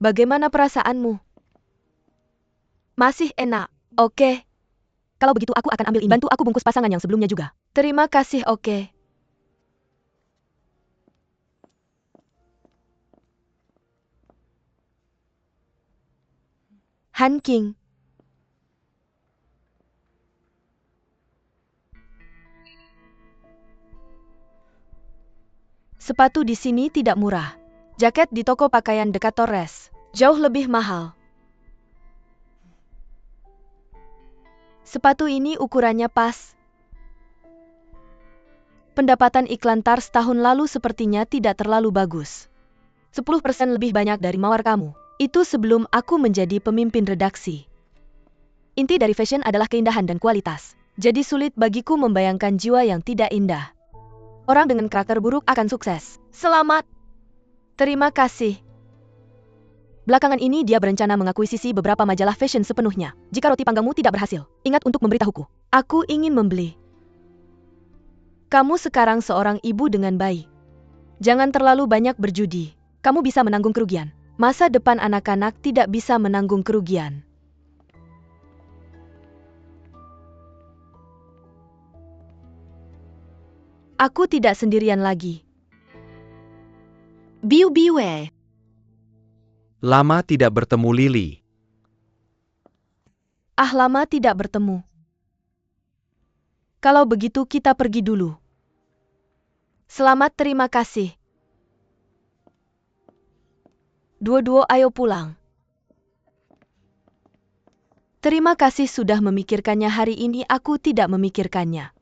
Bagaimana perasaanmu? Masih enak. Oke. Kalau begitu aku akan ambil ini. Bantu aku bungkus pasangan yang sebelumnya juga. Terima kasih, oke. Han King. Sepatu di sini tidak murah. Jaket di toko pakaian dekat Torres jauh lebih mahal. Sepatu ini ukurannya pas. Pendapatan iklan Tars tahun lalu sepertinya tidak terlalu bagus. 10% lebih banyak dari mawar kamu. Itu sebelum aku menjadi pemimpin redaksi. Inti dari fashion adalah keindahan dan kualitas. Jadi sulit bagiku membayangkan jiwa yang tidak indah. Orang dengan karakter buruk akan sukses. Selamat. Terima kasih. Belakangan ini dia berencana mengakuisisi beberapa majalah fashion sepenuhnya. Jika roti panggangmu tidak berhasil, ingat untuk memberitahuku. Aku ingin membeli. Kamu sekarang seorang ibu dengan bayi. Jangan terlalu banyak berjudi. Kamu bisa menanggung kerugian. Masa depan anak-anak tidak bisa menanggung kerugian. Aku tidak sendirian lagi. Biu-biue. Lama tidak bertemu Lily. Lama tidak bertemu. Kalau begitu kita pergi dulu. Selamat, terima kasih. Dua-dua ayo pulang. Terima kasih sudah memikirkannya hari ini, aku tidak memikirkannya.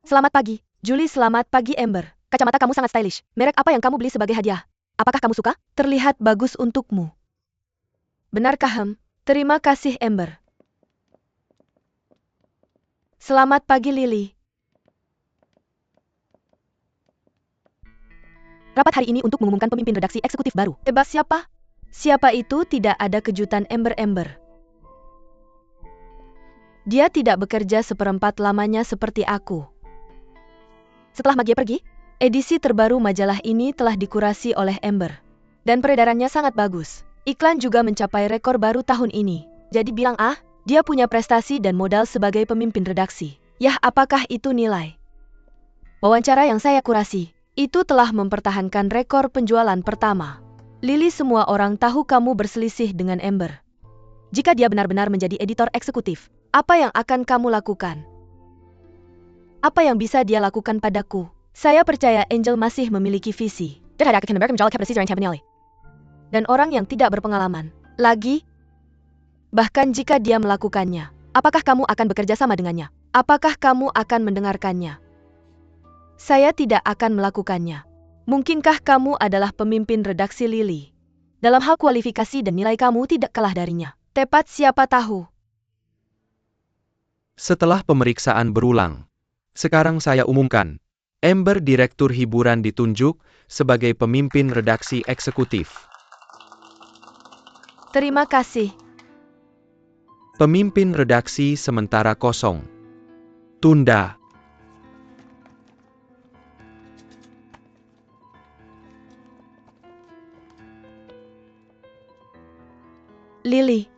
Selamat pagi, Julie. Selamat pagi, Amber. Kacamata kamu sangat stylish. Merek apa yang kamu beli sebagai hadiah? Apakah kamu suka? Terlihat bagus untukmu. Benarkah, Terima kasih, Amber. Selamat pagi, Lily. Rapat hari ini untuk mengumumkan pemimpin redaksi eksekutif baru. Siapa? Siapa itu? Tidak ada kejutan, Amber. Dia tidak bekerja seperempat lamanya seperti aku. Setelah Maggie pergi, edisi terbaru majalah ini telah dikurasi oleh Amber. Dan peredarannya sangat bagus. Iklan juga mencapai rekor baru tahun ini. Jadi bilang dia punya prestasi dan modal sebagai pemimpin redaksi. Yah, apakah itu nilai? Wawancara yang saya kurasi, itu telah mempertahankan rekor penjualan pertama. Lily, semua orang tahu kamu berselisih dengan Amber. Jika dia benar-benar menjadi editor eksekutif, apa yang akan kamu lakukan? Apa yang bisa dia lakukan padaku? Saya percaya Angel masih memiliki visi. Dan orang yang tidak berpengalaman. Lagi, bahkan jika dia melakukannya, apakah kamu akan bekerja sama dengannya? Apakah kamu akan mendengarkannya? Saya tidak akan melakukannya. Mungkinkah kamu adalah pemimpin redaksi Lily? Dalam hal kualifikasi dan nilai kamu tidak kalah darinya. Tepat, siapa tahu. Setelah pemeriksaan berulang, sekarang saya umumkan, Amber Direktur Hiburan ditunjuk sebagai pemimpin redaksi eksekutif. Terima kasih. Pemimpin redaksi sementara kosong. Tunda. Lily.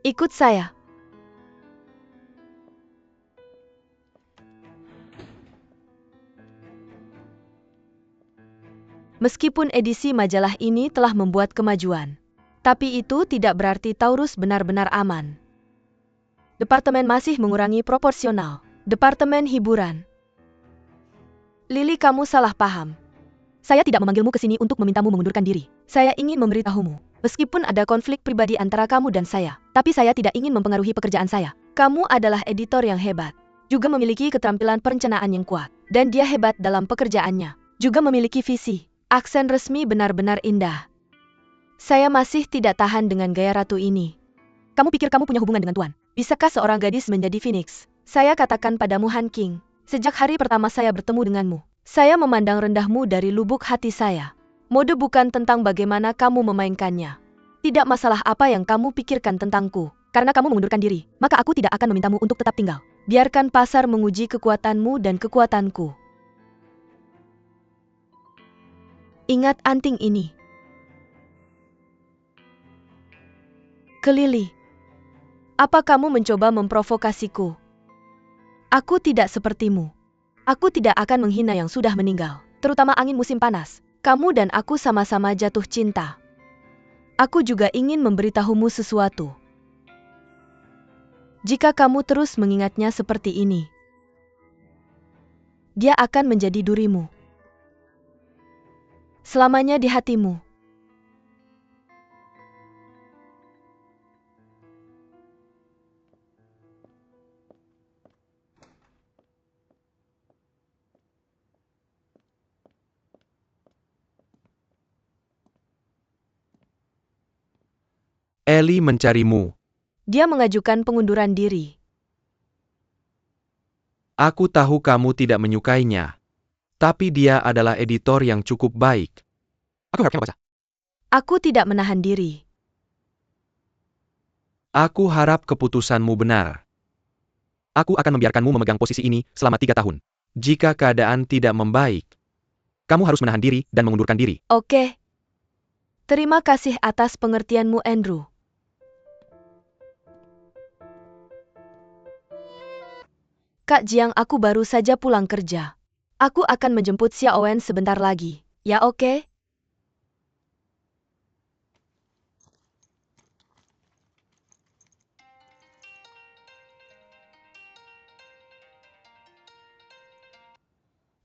Ikut saya. Meskipun edisi majalah ini telah membuat kemajuan, tapi itu tidak berarti Taurus benar-benar aman. Departemen masih mengurangi proporsional. Departemen hiburan. Lily, kamu salah paham. Saya tidak memanggilmu ke sini untuk memintamu mengundurkan diri. Saya ingin memberitahumu, meskipun ada konflik pribadi antara kamu dan saya, tapi saya tidak ingin mempengaruhi pekerjaan saya. Kamu adalah editor yang hebat, juga memiliki keterampilan perencanaan yang kuat, dan dia hebat dalam pekerjaannya, juga memiliki visi. Aksen resmi benar-benar indah. Saya masih tidak tahan dengan gaya ratu ini. Kamu pikir kamu punya hubungan dengan Tuan? Bisakah seorang gadis menjadi Phoenix? Saya katakan padamu, Han King, sejak hari pertama saya bertemu denganmu, saya memandang rendahmu dari lubuk hati saya. Mode bukan tentang bagaimana kamu memainkannya. Tidak masalah apa yang kamu pikirkan tentangku. Karena kamu mengundurkan diri, maka aku tidak akan memintamu untuk tetap tinggal. Biarkan pasar menguji kekuatanmu dan kekuatanku. Ingat anting ini. Kelili. Apa kamu mencoba memprovokasiku? Aku tidak sepertimu. Aku tidak akan menghina yang sudah meninggal, terutama angin musim panas. Kamu dan aku sama-sama jatuh cinta. Aku juga ingin memberitahumu sesuatu. Jika kamu terus mengingatnya seperti ini, dia akan menjadi durimu. Selamanya di hatimu. Ellie mencarimu. Dia mengajukan pengunduran diri. Aku tahu kamu tidak menyukainya. Tapi dia adalah editor yang cukup baik. Aku harapnya baca. Aku tidak menahan diri. Aku harap keputusanmu benar. Aku akan membiarkanmu memegang posisi ini selama 3 tahun. Jika keadaan tidak membaik, kamu harus menahan diri dan mengundurkan diri. Oke. Terima kasih atas pengertianmu, Andrew. Kak Jiang, aku baru saja pulang kerja. Aku akan menjemput Xia Owen sebentar lagi. Ya oke?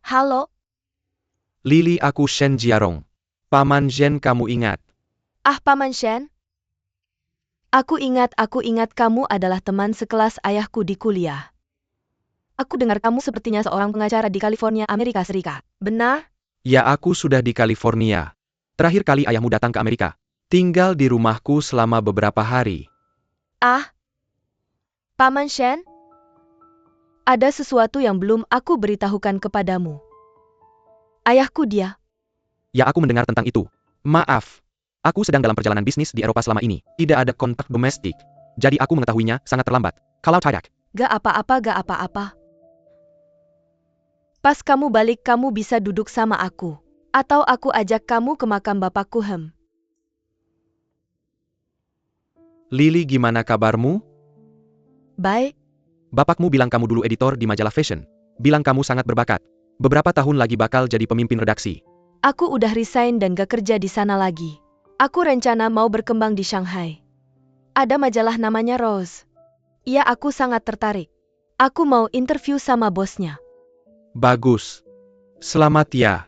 Halo? Lili, aku Shen Jiarong. Paman Zhen, kamu ingat? Ah, Paman Shen? Aku ingat kamu adalah teman sekelas ayahku di kuliah. Aku dengar kamu sepertinya seorang pengacara di California, Amerika Serikat. Benar? Ya, aku sudah di California. Terakhir kali ayahmu datang ke Amerika. Tinggal di rumahku selama beberapa hari. Ah. Paman Shen? Ada sesuatu yang belum aku beritahukan kepadamu. Ayahku dia. Ya, aku mendengar tentang itu. Maaf. Aku sedang dalam perjalanan bisnis di Eropa selama ini. Tidak ada kontak domestik. Jadi aku mengetahuinya sangat terlambat. Kalau tidak. Gak apa-apa. Pas kamu balik kamu bisa duduk sama aku. Atau aku ajak kamu ke makam bapakku. Lili, gimana kabarmu? Baik. Bapakmu bilang kamu dulu editor di majalah fashion. Bilang kamu sangat berbakat. Beberapa tahun lagi bakal jadi pemimpin redaksi. Aku udah resign dan gak kerja di sana lagi. Aku rencana mau berkembang di Shanghai. Ada majalah namanya Rose. Iya, aku sangat tertarik. Aku mau interview sama bosnya. Bagus. Selamat ya.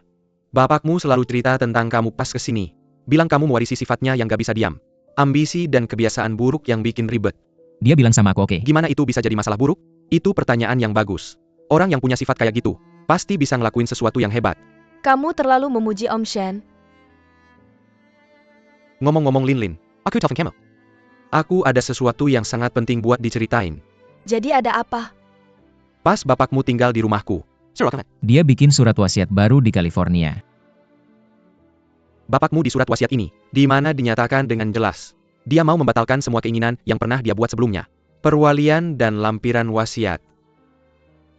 Bapakmu selalu cerita tentang kamu pas kesini. Bilang kamu mewarisi sifatnya yang gak bisa diam. Ambisi dan kebiasaan buruk yang bikin ribet. Dia bilang sama aku oke. Gimana itu bisa jadi masalah buruk? Itu pertanyaan yang bagus. Orang yang punya sifat kayak gitu, pasti bisa ngelakuin sesuatu yang hebat. Kamu terlalu memuji Om Shen. Ngomong-ngomong Lin, aku telepon kamu. Aku ada sesuatu yang sangat penting buat diceritain. Jadi ada apa? Pas bapakmu tinggal di rumahku. Dia bikin surat wasiat baru di California. Bapakmu di surat wasiat ini, di mana dinyatakan dengan jelas, dia mau membatalkan semua keinginan yang pernah dia buat sebelumnya. Perwalian dan lampiran wasiat.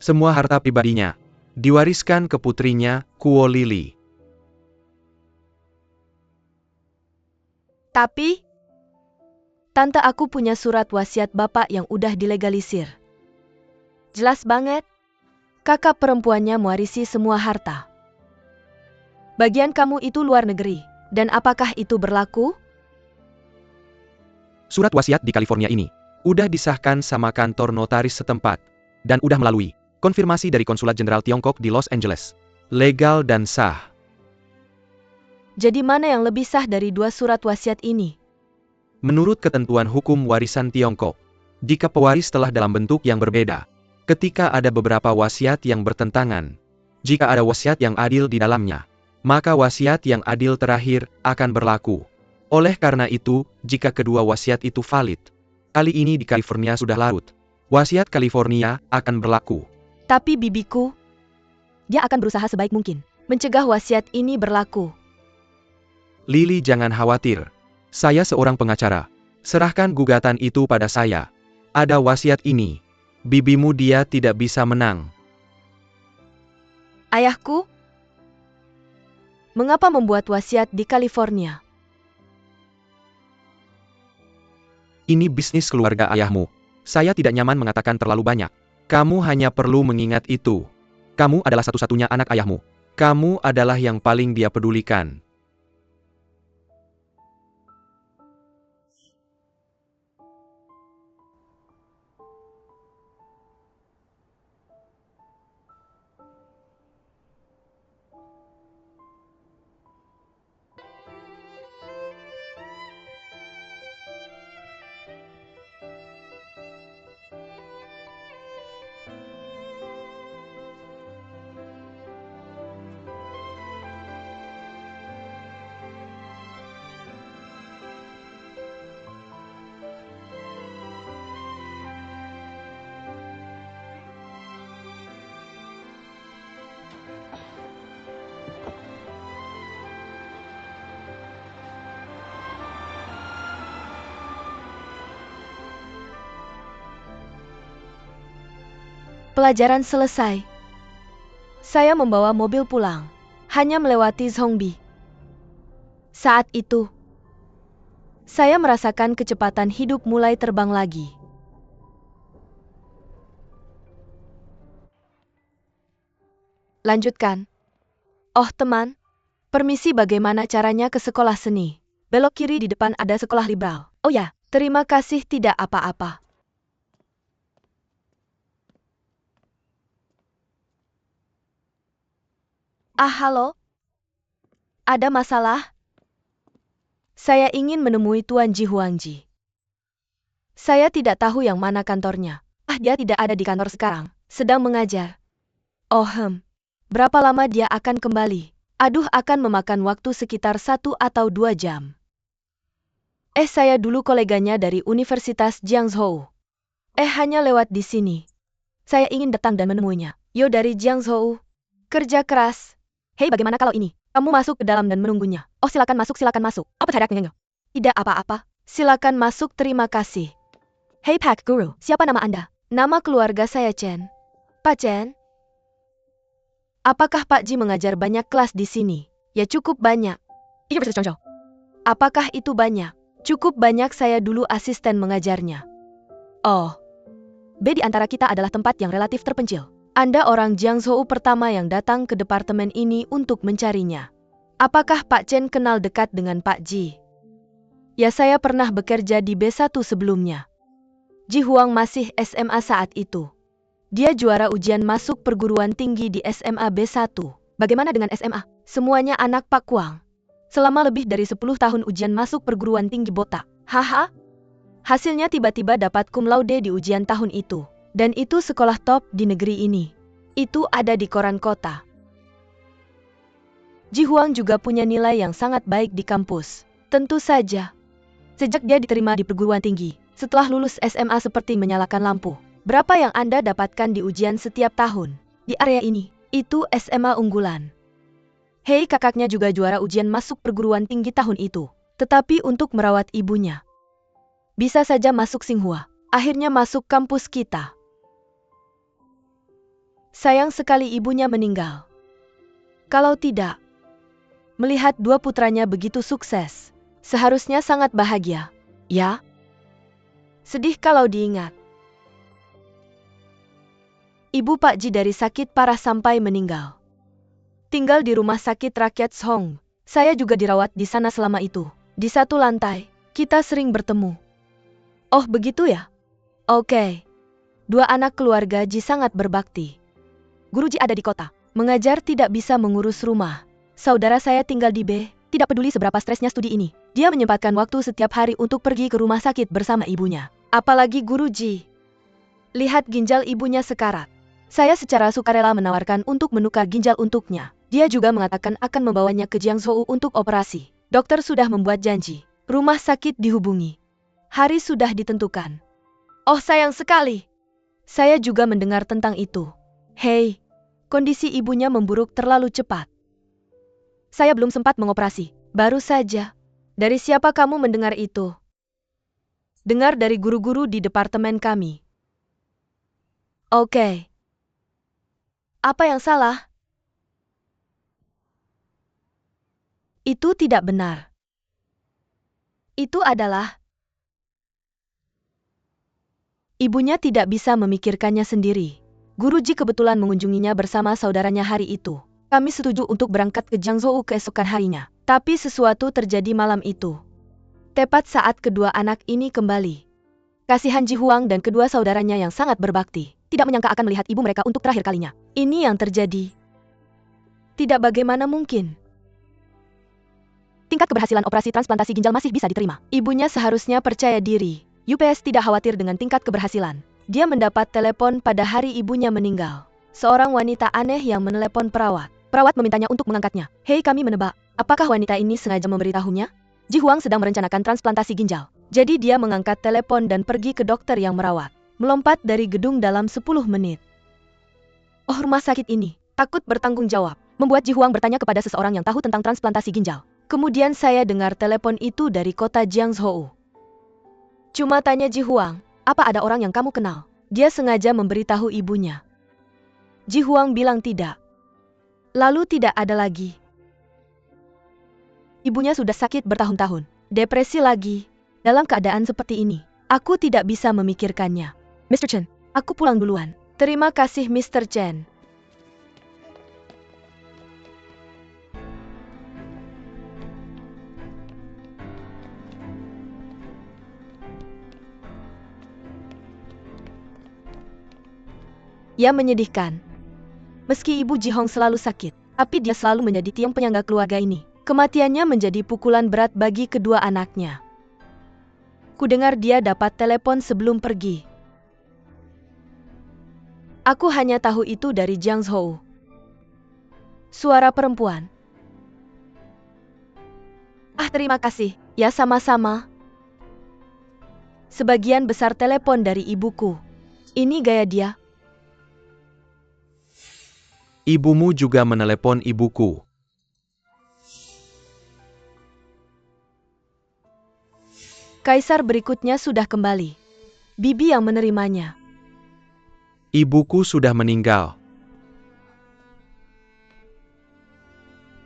Semua harta pribadinya, diwariskan ke putrinya, Kuo Lili. Tapi, tante aku punya surat wasiat bapak yang udah dilegalisir. Jelas banget. Kakak perempuannya mewarisi semua harta. Bagian kamu itu luar negeri. Dan apakah itu berlaku? Surat wasiat di California ini udah disahkan sama kantor notaris setempat dan udah melalui konfirmasi dari Konsulat Jenderal Tiongkok di Los Angeles. Legal dan sah. Jadi mana yang lebih sah dari dua surat wasiat ini? Menurut ketentuan hukum warisan Tiongkok, jika pewaris telah dalam bentuk yang berbeda, ketika ada beberapa wasiat yang bertentangan, jika ada wasiat yang adil di dalamnya, maka wasiat yang adil terakhir akan berlaku. Oleh karena itu, jika kedua wasiat itu valid, kali ini di California sudah larut, wasiat California akan berlaku. Tapi bibiku, dia akan berusaha sebaik mungkin mencegah wasiat ini berlaku. Lili, jangan khawatir. Saya seorang pengacara. Serahkan gugatan itu pada saya. Ada wasiat ini. Bibimu dia tidak bisa menang. Ayahku? Mengapa membuat wasiat di California? Ini bisnis keluarga ayahmu. Saya tidak nyaman mengatakan terlalu banyak. Kamu hanya perlu mengingat itu. Kamu adalah satu-satunya anak ayahmu. Kamu adalah yang paling dia pedulikan. Pelajaran selesai. Saya membawa mobil pulang, hanya melewati Zhongbi. Saat itu, saya merasakan kecepatan hidup mulai terbang lagi. Lanjutkan. Oh teman, permisi, bagaimana caranya ke sekolah seni? Belok kiri, di depan ada sekolah liberal. Oh ya, terima kasih, tidak apa-apa. Halo? Ada masalah? Saya ingin menemui Tuan Ji Huangji. Saya tidak tahu yang mana kantornya. Dia tidak ada di kantor sekarang, sedang mengajar. Oh berapa lama dia akan kembali? Aduh, akan memakan waktu sekitar 1 atau 2 jam. Saya dulu koleganya dari Universitas Jiangzhou. Hanya lewat di sini. Saya ingin datang dan menemuinya. Yo, dari Jiangzhou. Kerja keras. Hei, bagaimana kalau ini? Kamu masuk ke dalam dan menunggunya. Oh, silakan masuk, silakan masuk. Apa caranya? Tidak apa-apa. Silakan masuk, terima kasih. Hei Pak Guru, siapa nama Anda? Nama keluarga saya Chen. Pak Chen? Apakah Pak Ji mengajar banyak kelas di sini? Ya, cukup banyak. Apakah itu banyak? Cukup banyak, saya dulu asisten mengajarnya. Oh. B di antara kita adalah tempat yang relatif terpencil. Anda orang Jiangzhou pertama yang datang ke departemen ini untuk mencarinya. Apakah Pak Chen kenal dekat dengan Pak Ji? Ya, saya pernah bekerja di B1 sebelumnya. Ji Huang masih SMA saat itu. Dia juara ujian masuk perguruan tinggi di SMA B1. Bagaimana dengan SMA? Semuanya anak Pak Kuang. Selama lebih dari 10 tahun ujian masuk perguruan tinggi botak. Haha. Hasilnya tiba-tiba dapat cum laude di ujian tahun itu. Dan itu sekolah top di negeri ini. Itu ada di koran kota. Ji Huang juga punya nilai yang sangat baik di kampus. Tentu saja. Sejak dia diterima di perguruan tinggi, setelah lulus SMA seperti menyalakan lampu. Berapa yang Anda dapatkan di ujian setiap tahun? Di area ini, itu SMA unggulan. Hei, kakaknya juga juara ujian masuk perguruan tinggi tahun itu. Tetapi untuk merawat ibunya. Bisa saja masuk Tsinghua. Akhirnya masuk kampus kita. Sayang sekali ibunya meninggal. Kalau tidak, melihat dua putranya begitu sukses, seharusnya sangat bahagia, ya? Sedih kalau diingat. Ibu Pak Ji dari sakit parah sampai meninggal. Tinggal di rumah sakit rakyat Song. Saya juga dirawat di sana selama itu. Di satu lantai, kita sering bertemu. Oh, begitu ya? Oke. Dua anak keluarga Ji sangat berbakti. Guru Ji ada di kota. Mengajar tidak bisa mengurus rumah. Saudara saya tinggal di B. Tidak peduli seberapa stresnya studi ini. Dia menyempatkan waktu setiap hari untuk pergi ke rumah sakit bersama ibunya. Apalagi Guru Ji. Lihat ginjal ibunya sekarat. Saya secara sukarela menawarkan untuk menukar ginjal untuknya. Dia juga mengatakan akan membawanya ke Jiangzhou untuk operasi. Dokter sudah membuat janji. Rumah sakit dihubungi. Hari sudah ditentukan. Oh, sayang sekali. Saya juga mendengar tentang itu. Hei, kondisi ibunya memburuk terlalu cepat. Saya belum sempat mengoperasi. Baru saja. Dari siapa kamu mendengar itu? Dengar dari guru-guru di departemen kami. Oke. Apa yang salah? Itu tidak benar. Itu adalah ibunya tidak bisa memikirkannya sendiri. Guruji kebetulan mengunjunginya bersama saudaranya hari itu. Kami setuju untuk berangkat ke Jiangzhou keesokan harinya. Tapi sesuatu terjadi malam itu. Tepat saat kedua anak ini kembali. Kasihan Ji Huang dan kedua saudaranya yang sangat berbakti, tidak menyangka akan melihat ibu mereka untuk terakhir kalinya. Ini yang terjadi. Tidak bagaimana mungkin. Tingkat keberhasilan operasi transplantasi ginjal masih bisa diterima. Ibunya seharusnya percaya diri. UPS tidak khawatir dengan tingkat keberhasilan. Dia mendapat telepon pada hari ibunya meninggal. Seorang wanita aneh yang menelepon perawat. Perawat memintanya untuk mengangkatnya. Hei, kami menebak. Apakah wanita ini sengaja memberitahunya? Ji Huang sedang merencanakan transplantasi ginjal. Jadi dia mengangkat telepon dan pergi ke dokter yang merawat. Melompat dari gedung dalam 10 menit. Oh, rumah sakit ini takut bertanggung jawab. Membuat Ji Huang bertanya kepada seseorang yang tahu tentang transplantasi ginjal. Kemudian saya dengar telepon itu dari kota Jiangzhou. Cuma tanya Ji Huang, apa ada orang yang kamu kenal? Dia sengaja memberitahu ibunya. Ji Huang bilang tidak. Lalu tidak ada lagi. Ibunya sudah sakit bertahun-tahun, depresi lagi. Dalam keadaan seperti ini, aku tidak bisa memikirkannya. Mr. Chen, aku pulang duluan. Terima kasih Mr. Chen. Ya, menyedihkan. Meski ibu Ji Hong selalu sakit, tapi dia selalu menjadi tiang penyangga keluarga ini. Kematiannya menjadi pukulan berat bagi kedua anaknya. Kudengar dia dapat telepon sebelum pergi. Aku hanya tahu itu dari Jiangzhou. Suara perempuan. Ah, terima kasih. Ya, sama-sama. Sebagian besar telepon dari ibuku. Ini gaya dia. Ibumu juga menelepon ibuku. Kaisar berikutnya sudah kembali. Bibi yang menerimanya. Ibuku sudah meninggal.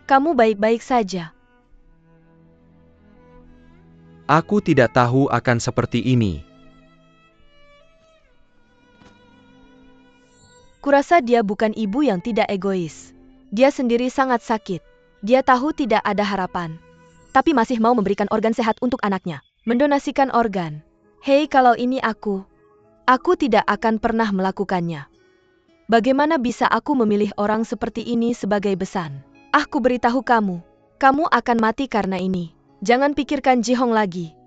Kamu baik-baik saja. Aku tidak tahu akan seperti ini. Kurasa dia bukan ibu yang tidak egois. Dia sendiri sangat sakit. Dia tahu tidak ada harapan. Tapi masih mau memberikan organ sehat untuk anaknya. Mendonasikan organ. Hei, kalau ini aku tidak akan pernah melakukannya. Bagaimana bisa aku memilih orang seperti ini sebagai besan? Aku beritahu kamu. Kamu akan mati karena ini. Jangan pikirkan Ji Hong lagi.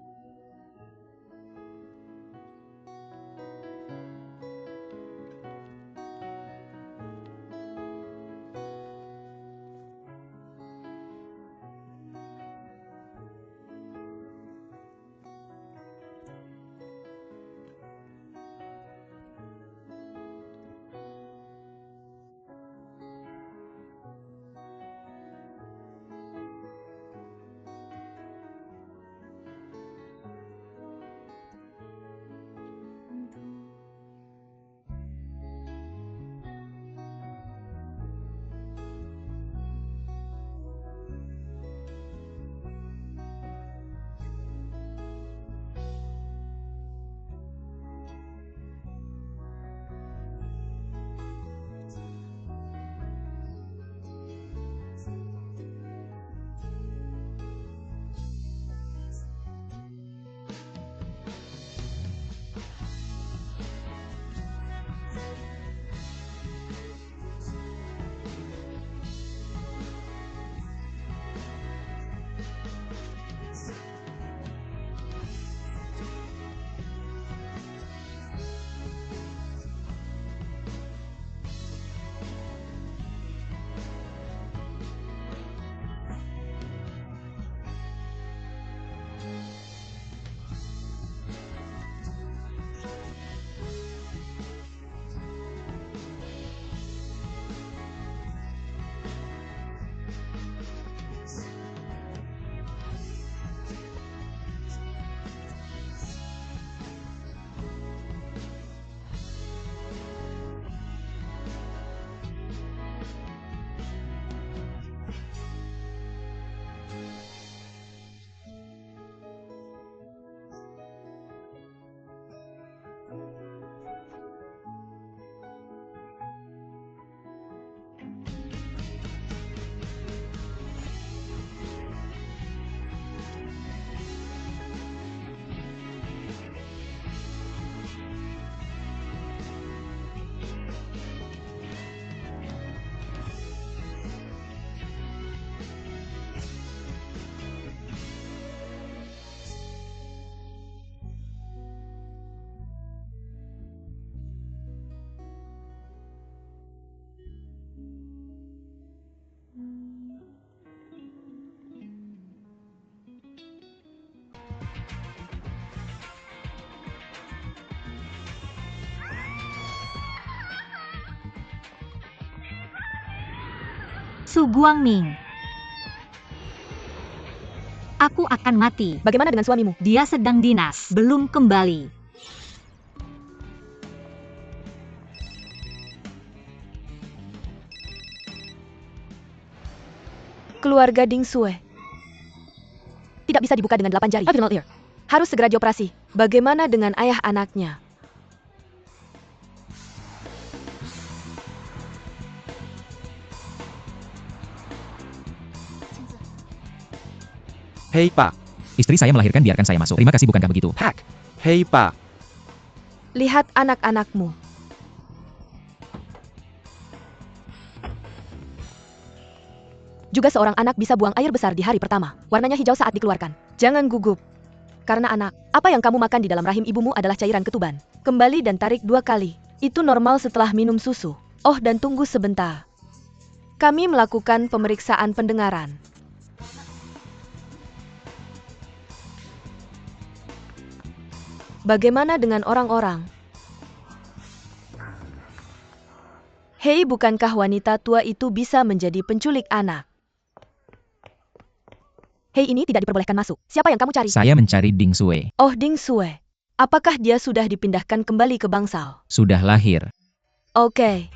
Su Guangming. Aku akan mati. Bagaimana dengan suamimu? Dia sedang dinas, belum kembali. Keluarga Ding Sue. Tidak bisa dibuka dengan 8 jari. Final ear. Harus segera dioperasi. Bagaimana dengan ayah anaknya? Hei Pak. Istri saya melahirkan, biarkan saya masuk. Terima kasih, bukankah begitu? Hack. Hei Pak. Lihat anak-anakmu. Juga seorang anak bisa buang air besar di hari pertama. Warnanya hijau saat dikeluarkan. Jangan gugup. Karena anak, apa yang kamu makan di dalam rahim ibumu adalah cairan ketuban. Kembali dan tarik 2 kali. Itu normal setelah minum susu. Oh, dan tunggu sebentar. Kami melakukan pemeriksaan pendengaran. Bagaimana dengan orang-orang? Hei, bukankah wanita tua itu bisa menjadi penculik anak? Hei, ini tidak diperbolehkan masuk. Siapa yang kamu cari? Saya mencari Ding Sue. Oh, Ding Sue. Apakah dia sudah dipindahkan kembali ke bangsal? Sudah lahir. Oke.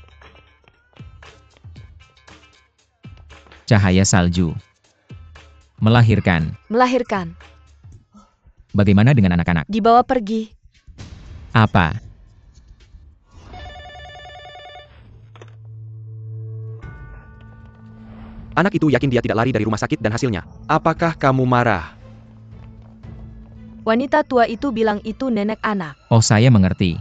Cahaya salju. Melahirkan. Melahirkan. Bagaimana dengan anak-anak? Dibawa pergi. Apa? Anak itu yakin dia tidak lari dari rumah sakit dan hasilnya. Apakah kamu marah? Wanita tua itu bilang itu nenek anak. Oh, saya mengerti.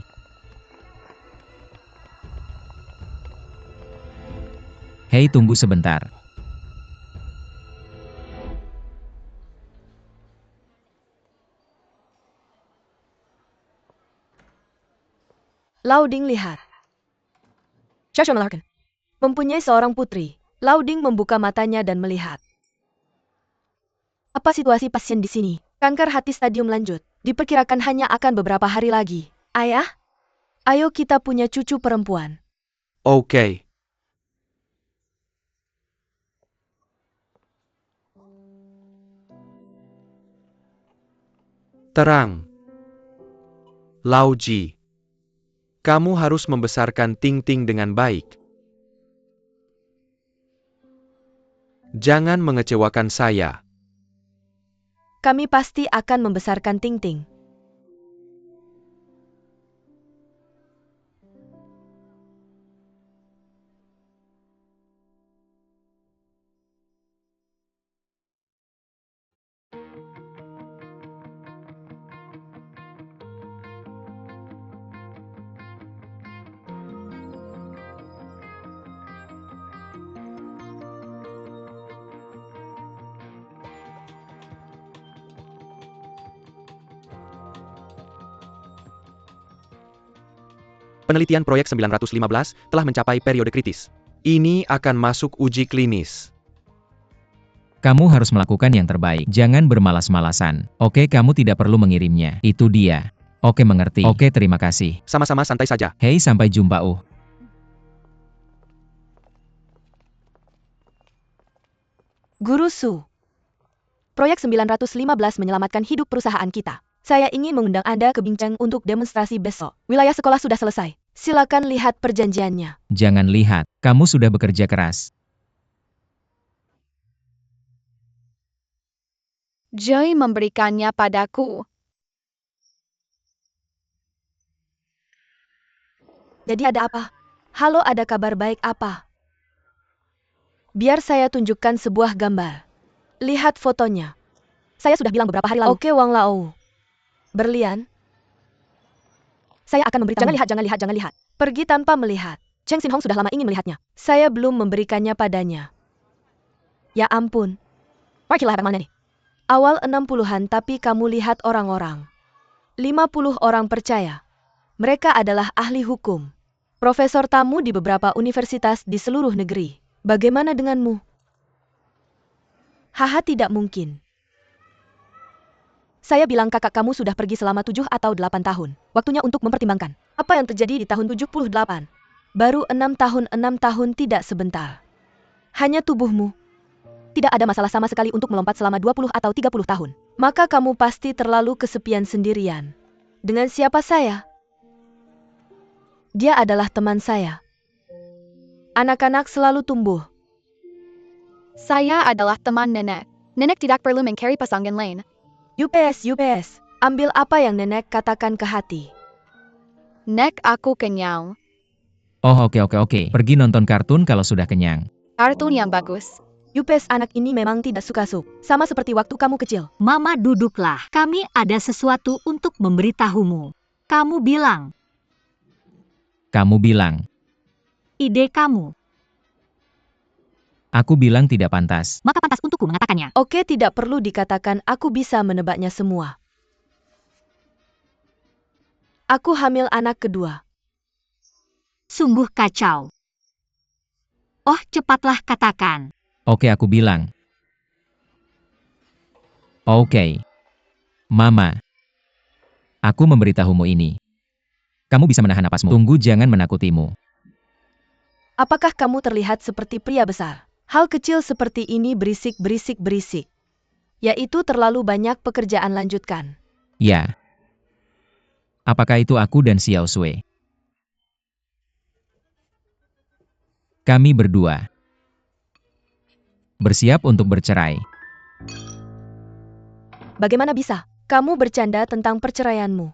Hei, tunggu sebentar. Lau Ding lihat. Shasha melahirkan. Mempunyai seorang putri. Lau Ding membuka matanya dan melihat. Apa situasi pasien di sini? Kanker hati stadium lanjut. Diperkirakan hanya akan beberapa hari lagi. Ayah? Ayo kita punya cucu perempuan. Oke. Terang. Lau Ji. Kamu harus membesarkan Ting Ting dengan baik. Jangan mengecewakan saya. Kami pasti akan membesarkan Ting Ting. Penelitian proyek 915 telah mencapai periode kritis. Ini akan masuk uji klinis. Kamu harus melakukan yang terbaik. Jangan bermalas-malasan. Oke, kamu tidak perlu mengirimnya. Itu dia. Oke, mengerti. Oke, terima kasih. Sama-sama, santai saja. Hei, sampai jumpa. Guru Su. Proyek 915 menyelamatkan hidup perusahaan kita. Saya ingin mengundang Anda ke Bincang untuk demonstrasi besok. Wilayah sekolah sudah selesai. Silakan lihat perjanjiannya. Jangan lihat. Kamu sudah bekerja keras. Joy memberikannya padaku. Jadi ada apa? Halo, ada kabar baik apa? Biar saya tunjukkan sebuah gambar. Lihat fotonya. Saya sudah bilang beberapa hari lalu. Oke, Wang Lao. Berlian. Saya akan memberitahu. Jangan lihat. Pergi tanpa melihat. Cheng Xin Hong sudah lama ingin melihatnya. Saya belum memberikannya padanya. Ya ampun. Awal 60-an tapi kamu lihat orang-orang. 50 orang percaya. Mereka adalah ahli hukum. Profesor tamu di beberapa universitas di seluruh negeri. Bagaimana denganmu? Haha, tidak mungkin. Saya bilang kakak kamu sudah pergi selama 7 atau 8 tahun. Waktunya untuk mempertimbangkan. Apa yang terjadi di tahun 78? Baru 6 tahun tidak sebentar. hanya tubuhmu. Tidak ada masalah sama sekali untuk melompat selama 20 atau 30 tahun. Maka kamu pasti terlalu kesepian sendirian. Dengan siapa saya? Dia adalah teman saya. Anak-anak selalu tumbuh. Saya adalah teman nenek. Nenek tidak perlu mencari pasangan lain. UPS, ambil apa yang nenek katakan ke hati. Nek, aku kenyang. Oh oke. Pergi nonton kartun kalau sudah kenyang. Kartun yang bagus. UPS anak ini memang tidak suka sup. Sama seperti waktu kamu kecil. Mama duduklah. Kami ada sesuatu untuk memberitahumu. Kamu bilang. Ide kamu. Aku bilang tidak pantas. Maka pantas untukku mengatakannya. Oke, tidak perlu dikatakan, aku bisa menebaknya semua. Aku hamil anak kedua. Sungguh kacau. Oh, cepatlah katakan. Oke, aku bilang. Oke. Mama. Aku memberitahumu ini. Kamu bisa menahan napasmu. Tunggu, jangan menakutimu. Apakah kamu terlihat seperti pria besar? Hal kecil seperti ini berisik. Yaitu terlalu banyak pekerjaan, lanjutkan. Ya. Apakah itu aku dan Xiao Sui? Kami berdua bersiap untuk bercerai. Bagaimana bisa? Kamu bercanda tentang perceraianmu.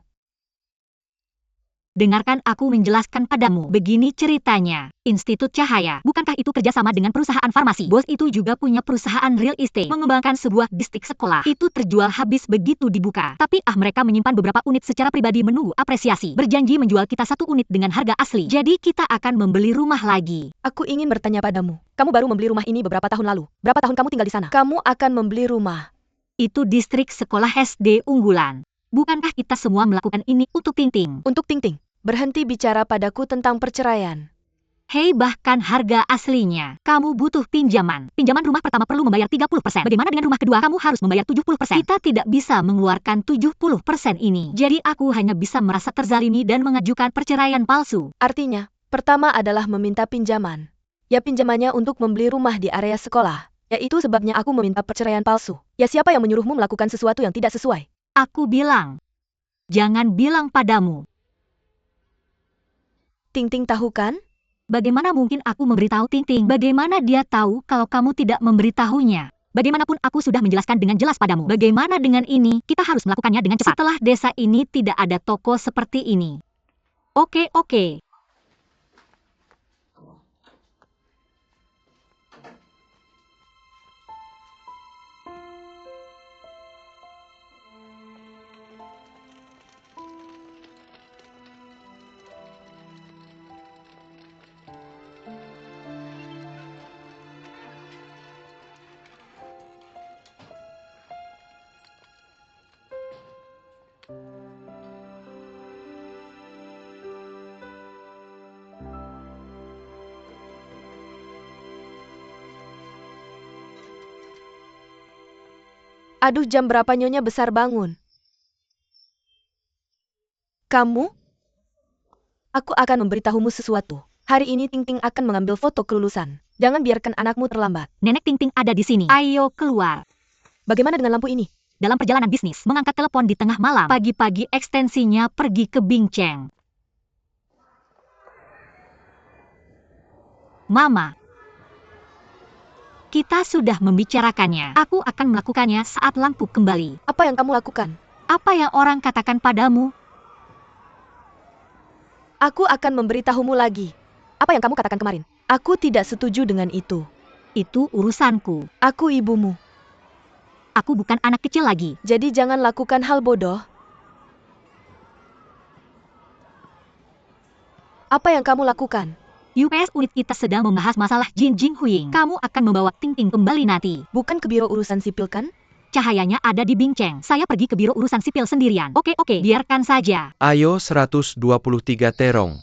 Dengarkan aku menjelaskan padamu. Begini ceritanya. Institut Cahaya. Bukankah itu kerjasama dengan perusahaan farmasi? Bos itu juga punya perusahaan real estate. Mengembangkan sebuah distrik sekolah. Itu terjual habis begitu dibuka. Tapi mereka menyimpan beberapa unit secara pribadi menunggu apresiasi. Berjanji menjual kita 1 unit dengan harga asli. Jadi kita akan membeli rumah lagi. Aku ingin bertanya padamu. Kamu baru membeli rumah ini beberapa tahun lalu. Berapa tahun kamu tinggal di sana? Kamu akan membeli rumah. Itu distrik sekolah SD unggulan. Bukankah kita semua melakukan ini untuk Ting-Ting? Untuk Ting-Ting. Berhenti bicara padaku tentang perceraian. Hei, bahkan harga aslinya. Kamu butuh pinjaman. Pinjaman rumah pertama perlu membayar 30%. Bagaimana dengan rumah kedua? Kamu harus membayar 70%. Kita tidak bisa mengeluarkan 70% ini. Jadi aku hanya bisa merasa terzalimi dan mengajukan perceraian palsu. Artinya, pertama adalah meminta pinjaman. Ya, pinjamannya untuk membeli rumah di area sekolah. Yaitu sebabnya aku meminta perceraian palsu. Ya, siapa yang menyuruhmu melakukan sesuatu yang tidak sesuai? Aku bilang. Jangan bilang padamu. Ting-Ting tahu kan? Bagaimana mungkin aku memberitahu Ting-Ting? Bagaimana dia tahu kalau kamu tidak memberitahunya? Bagaimanapun aku sudah menjelaskan dengan jelas padamu. Bagaimana dengan ini? Kita harus melakukannya dengan cepat. Setelah desa ini tidak ada toko seperti ini. Oke. Aduh, jam berapa Nyonya Besar bangun? Kamu? Aku akan memberitahumu sesuatu. Hari ini Ting-Ting akan mengambil foto kelulusan. Jangan biarkan anakmu terlambat. Nenek Ting-Ting ada di sini. Ayo keluar. Bagaimana dengan lampu ini? Dalam perjalanan bisnis, mengangkat telepon di tengah malam. Pagi-pagi ekstensinya pergi ke Bingcheng. Mama. Kita sudah membicarakannya. Aku akan melakukannya saat lampu kembali. Apa yang kamu lakukan? Apa yang orang katakan padamu? Aku akan memberitahumu lagi. Apa yang kamu katakan kemarin? Aku tidak setuju dengan itu. Itu urusanku. Aku ibumu. Aku bukan anak kecil lagi. Jadi jangan lakukan hal bodoh. Apa yang kamu lakukan? UPS unit kita sedang membahas masalah Jin Jinghuiying. Kamu akan membawa Ting-Ting kembali nanti. Bukan ke biro urusan sipil kan? Cahayanya ada di Bingcheng. Saya pergi ke biro urusan sipil sendirian. Oke, biarkan saja. Ayo 123 terong.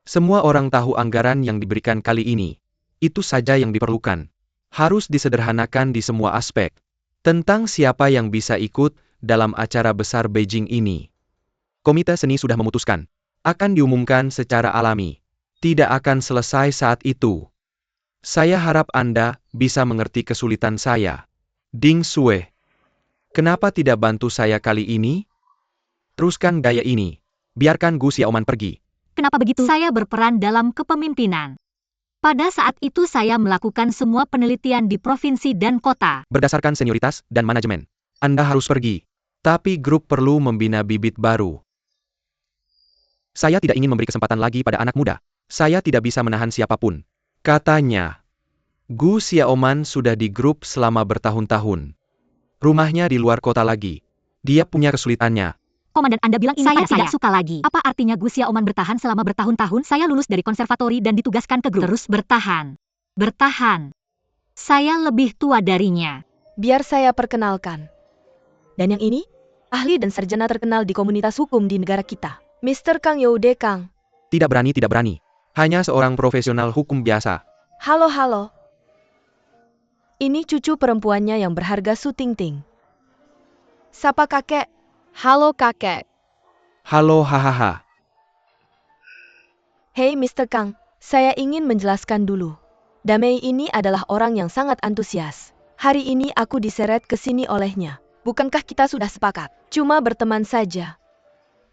Semua orang tahu anggaran yang diberikan kali ini. Itu saja yang diperlukan. Harus disederhanakan di semua aspek. Tentang siapa yang bisa ikut dalam acara besar Beijing ini. Komite seni sudah memutuskan. Akan diumumkan secara alami. tidak akan selesai saat itu. Saya harap Anda bisa mengerti kesulitan saya. Ding Sue, kenapa tidak bantu saya kali ini? Teruskan gaya ini. Biarkan Gu Xiaoman pergi. Kenapa begitu? Saya berperan dalam kepemimpinan. Pada saat itu saya melakukan semua penelitian di provinsi dan kota. Berdasarkan senioritas dan manajemen, Anda harus pergi. Tapi grup perlu membina bibit baru. Saya tidak ingin memberi kesempatan lagi pada anak muda. Saya tidak bisa menahan siapapun. Katanya, Gu Xiaoman sudah di grup selama bertahun-tahun. Rumahnya di luar kota lagi. Dia punya kesulitannya. Komandan Anda bilang ini saya tidak suka lagi. Apa artinya Gu Xiaoman bertahan selama bertahun-tahun? Saya lulus dari konservatori dan ditugaskan ke grup. Terus bertahan. Bertahan. Saya lebih tua darinya. Biar saya perkenalkan. Dan yang ini, ahli dan sarjana terkenal di komunitas hukum di negara kita. Mr. Kang Youde Kang. Tidak berani, tidak berani. Hanya seorang profesional hukum biasa. Halo. Ini cucu perempuannya yang berharga Su Tingting. Sapa kakek? Halo kakek. Halo hahaha. Hei Mr. Kang, saya ingin menjelaskan dulu. Damei ini adalah orang yang sangat antusias. Hari ini aku diseret ke sini olehnya. Bukankah kita sudah sepakat? Cuma berteman saja.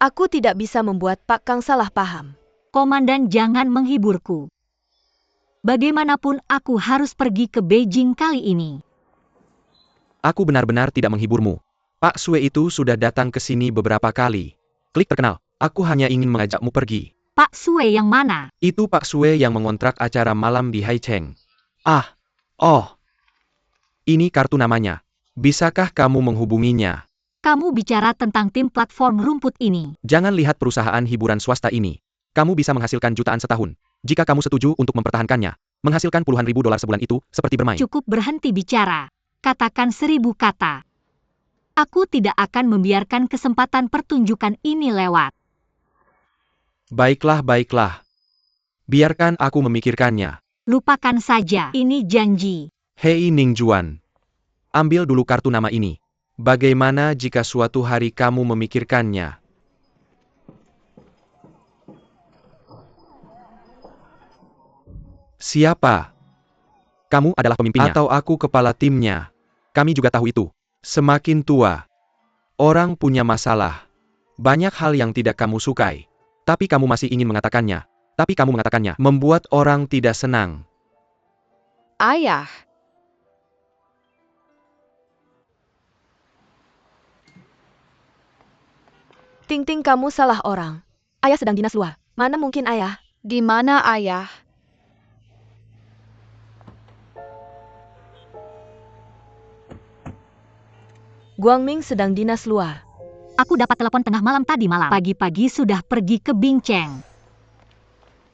Aku tidak bisa membuat Pak Kang salah paham. Komandan jangan menghiburku. Bagaimanapun aku harus pergi ke Beijing kali ini. Aku benar-benar tidak menghiburmu. Pak Sue itu sudah datang ke sini beberapa kali. Klik terkenal. Aku hanya ingin mengajakmu pergi. Pak Sue yang mana? Itu Pak Sue yang mengontrak acara malam di Haicheng. Ini kartu namanya. Bisakah kamu menghubunginya? Kamu bicara tentang tim platform rumput ini. Jangan lihat perusahaan hiburan swasta ini. Kamu bisa menghasilkan jutaan setahun. Jika kamu setuju untuk mempertahankannya, menghasilkan puluhan ribu dolar sebulan itu seperti bermain. Cukup berhenti bicara. Katakan 1000 kata. Aku tidak akan membiarkan kesempatan pertunjukan ini lewat. Baiklah. Biarkan aku memikirkannya. Lupakan saja. Ini janji. Hei Ningjuan. Ambil dulu kartu nama ini. Bagaimana jika suatu hari kamu memikirkannya? Siapa? Kamu adalah pemimpinnya. Atau aku kepala timnya. Kami juga tahu itu. Semakin tua, orang punya masalah. Banyak hal yang tidak kamu sukai. Tapi kamu masih ingin mengatakannya. Tapi kamu mengatakannya membuat orang tidak senang. Ayah. Tingting kamu salah orang. Ayah sedang dinas luar. Mana mungkin ayah? Di mana ayah? Guangming sedang dinas luar. Aku dapat telepon tengah malam tadi malam. Pagi-pagi sudah pergi ke Bingcheng.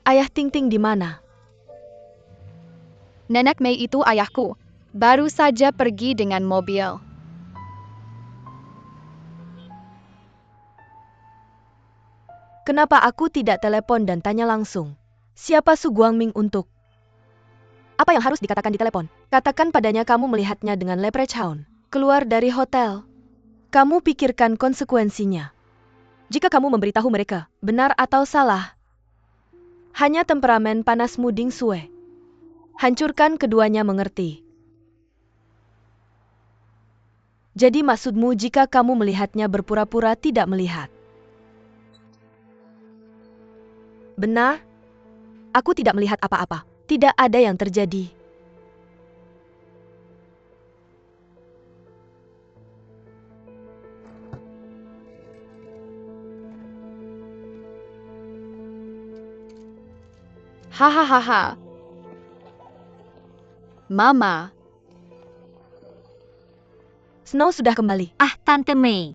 Ayah Tingting di mana? Nenek Mei itu ayahku. Baru saja pergi dengan mobil. Kenapa aku tidak telepon dan tanya langsung? Siapa Su Guangming untuk? Apa yang harus dikatakan di telepon? Katakan padanya kamu melihatnya dengan Leprechaun. Keluar dari hotel. Kamu pikirkan konsekuensinya. Jika kamu memberitahu mereka, benar atau salah. Hanya temperamen panasmu Ding Sue. Hancurkan keduanya mengerti. Jadi maksudmu jika kamu melihatnya berpura-pura tidak melihat. Benar? Aku tidak melihat apa-apa. Tidak ada yang terjadi. Hahaha. Mama. Snow sudah kembali. Tante Mei.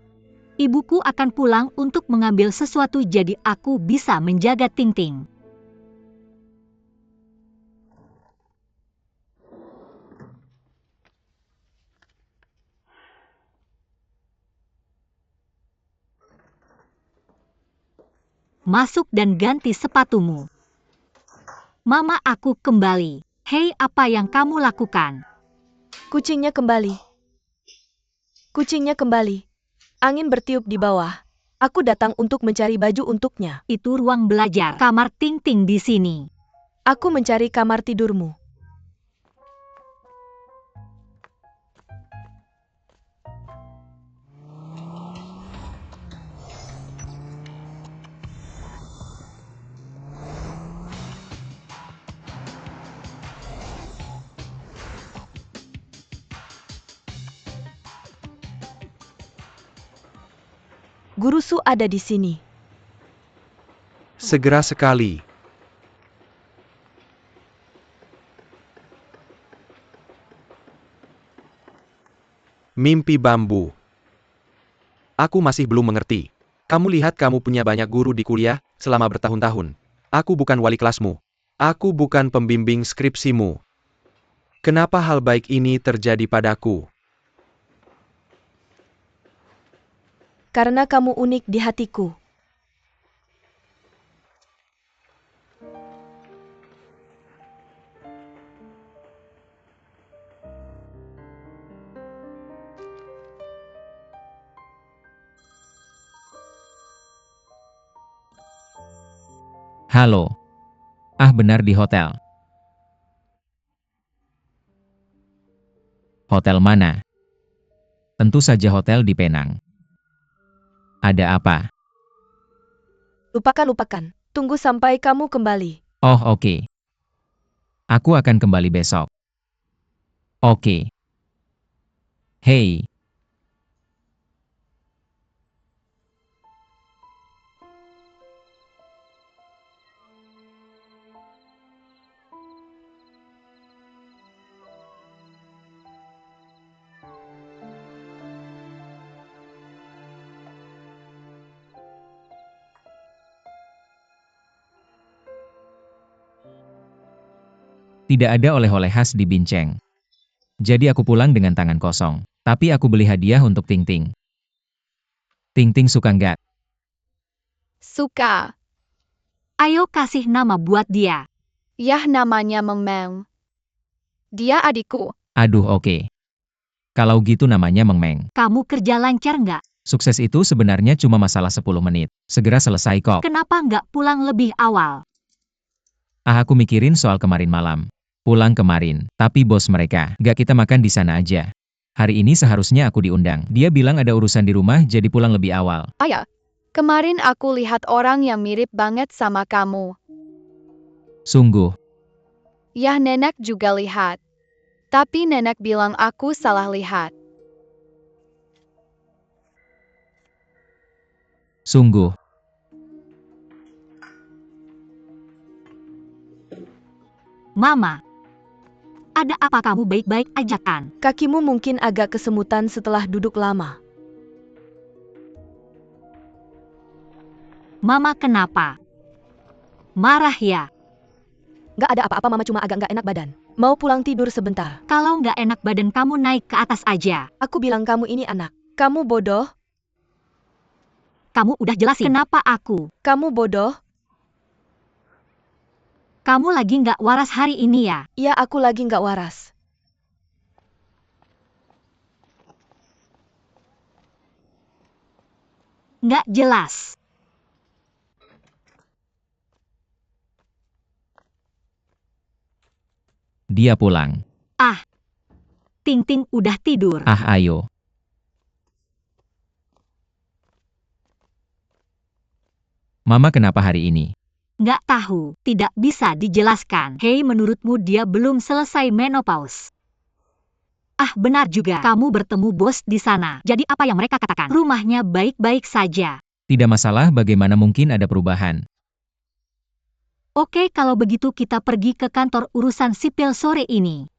Ibuku akan pulang untuk mengambil sesuatu jadi aku bisa menjaga Tingting. Masuk dan ganti sepatumu. Mama, aku kembali. Hei, apa yang kamu lakukan? Kucingnya kembali. Kucingnya kembali. Angin bertiup di bawah. Aku datang untuk mencari baju untuknya. Itu ruang belajar. Kamar Ting Ting di sini. Aku mencari kamar tidurmu. Guru Su ada di sini. Segera sekali. Mimpi bambu. Aku masih belum mengerti. Kamu lihat kamu punya banyak guru di kuliah selama bertahun-tahun. Aku bukan wali kelasmu. Aku bukan pembimbing skripsimu. Kenapa hal baik ini terjadi padaku? Karena kamu unik di hatiku. Halo. Benar di hotel. Hotel mana? Tentu saja hotel di Penang. Ada apa? Lupakan. Tunggu sampai kamu kembali. Oh, oke. Aku akan kembali besok. Oke. Hei. Tidak ada oleh-oleh khas di Binceng. Jadi aku pulang dengan tangan kosong. Tapi aku beli hadiah untuk Ting Ting. Ting Ting suka nggak? Suka. Ayo kasih nama buat dia. Yah namanya Meng Meng. Dia adikku. Aduh, oke. Kalau gitu namanya Meng Meng. Kamu kerja lancar nggak? Sukses itu sebenarnya cuma masalah 10 menit. Segera selesai kok. Kenapa nggak pulang lebih awal? Aku mikirin soal kemarin malam. Pulang kemarin, tapi bos mereka, nggak kita makan di sana aja. Hari ini seharusnya aku diundang. Dia bilang ada urusan di rumah jadi pulang lebih awal. Ayah, kemarin aku lihat orang yang mirip banget sama kamu. Sungguh, Yah nenek juga lihat. Tapi nenek bilang aku salah lihat. sungguh. Mama. Ada apa kamu baik-baik aja kan? Kakimu mungkin agak kesemutan setelah duduk lama. Mama kenapa? Marah ya? Gak ada apa-apa, Mama cuma agak gak enak badan. Mau pulang tidur sebentar. Kalau nggak enak badan kamu naik ke atas aja. Aku bilang kamu ini anak. Kamu bodoh. Kamu udah jelasin. Kenapa aku? Kamu bodoh. Kamu lagi nggak waras hari ini ya? Ya, aku lagi gak waras. Nggak jelas. Dia pulang. Ting Ting udah tidur. Ayo. Mama kenapa hari ini? Nggak tahu, tidak bisa dijelaskan. Hei, menurutmu dia belum selesai menopause? Benar juga. Kamu bertemu bos di sana. Jadi apa yang mereka katakan? Rumahnya baik-baik saja. Tidak masalah, bagaimana mungkin ada perubahan? Oke, kalau begitu kita pergi ke kantor urusan sipil sore ini.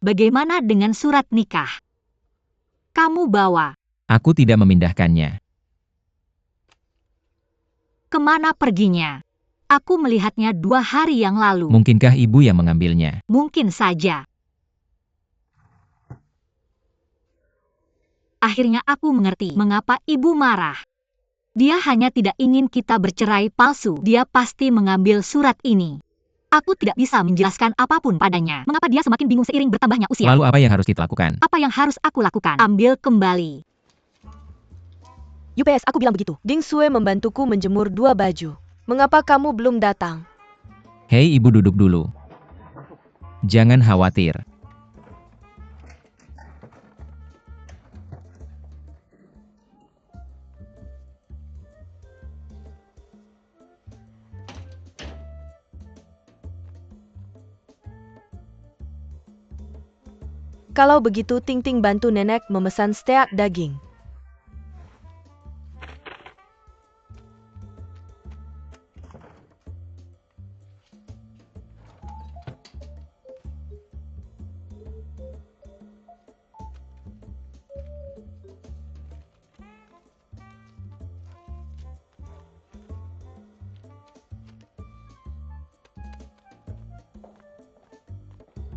Bagaimana dengan surat nikah? Kamu bawa. Aku tidak memindahkannya. Kemana perginya? Aku melihatnya 2 hari yang lalu. Mungkinkah ibu yang mengambilnya? Mungkin saja. Akhirnya aku mengerti mengapa ibu marah. Dia hanya tidak ingin kita bercerai palsu. Dia pasti mengambil surat ini. Aku tidak bisa menjelaskan apapun padanya. Mengapa dia semakin bingung seiring bertambahnya usia? Lalu apa yang harus kita lakukan? Apa yang harus aku lakukan? Ambil kembali. UPS, aku bilang begitu. Ding Sue membantuku menjemur 2 baju. Mengapa kamu belum datang? Hei ibu, duduk dulu. Jangan khawatir. Kalau begitu Ting Ting bantu nenek memesan steak daging.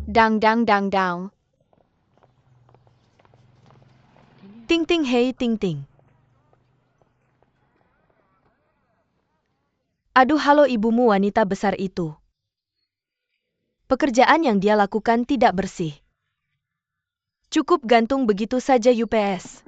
Dang dang dang dang. Ting Ting, hei Ting Ting. Aduh, halo, ibumu wanita besar itu. Pekerjaan yang dia lakukan tidak bersih. Cukup gantung begitu saja UPS.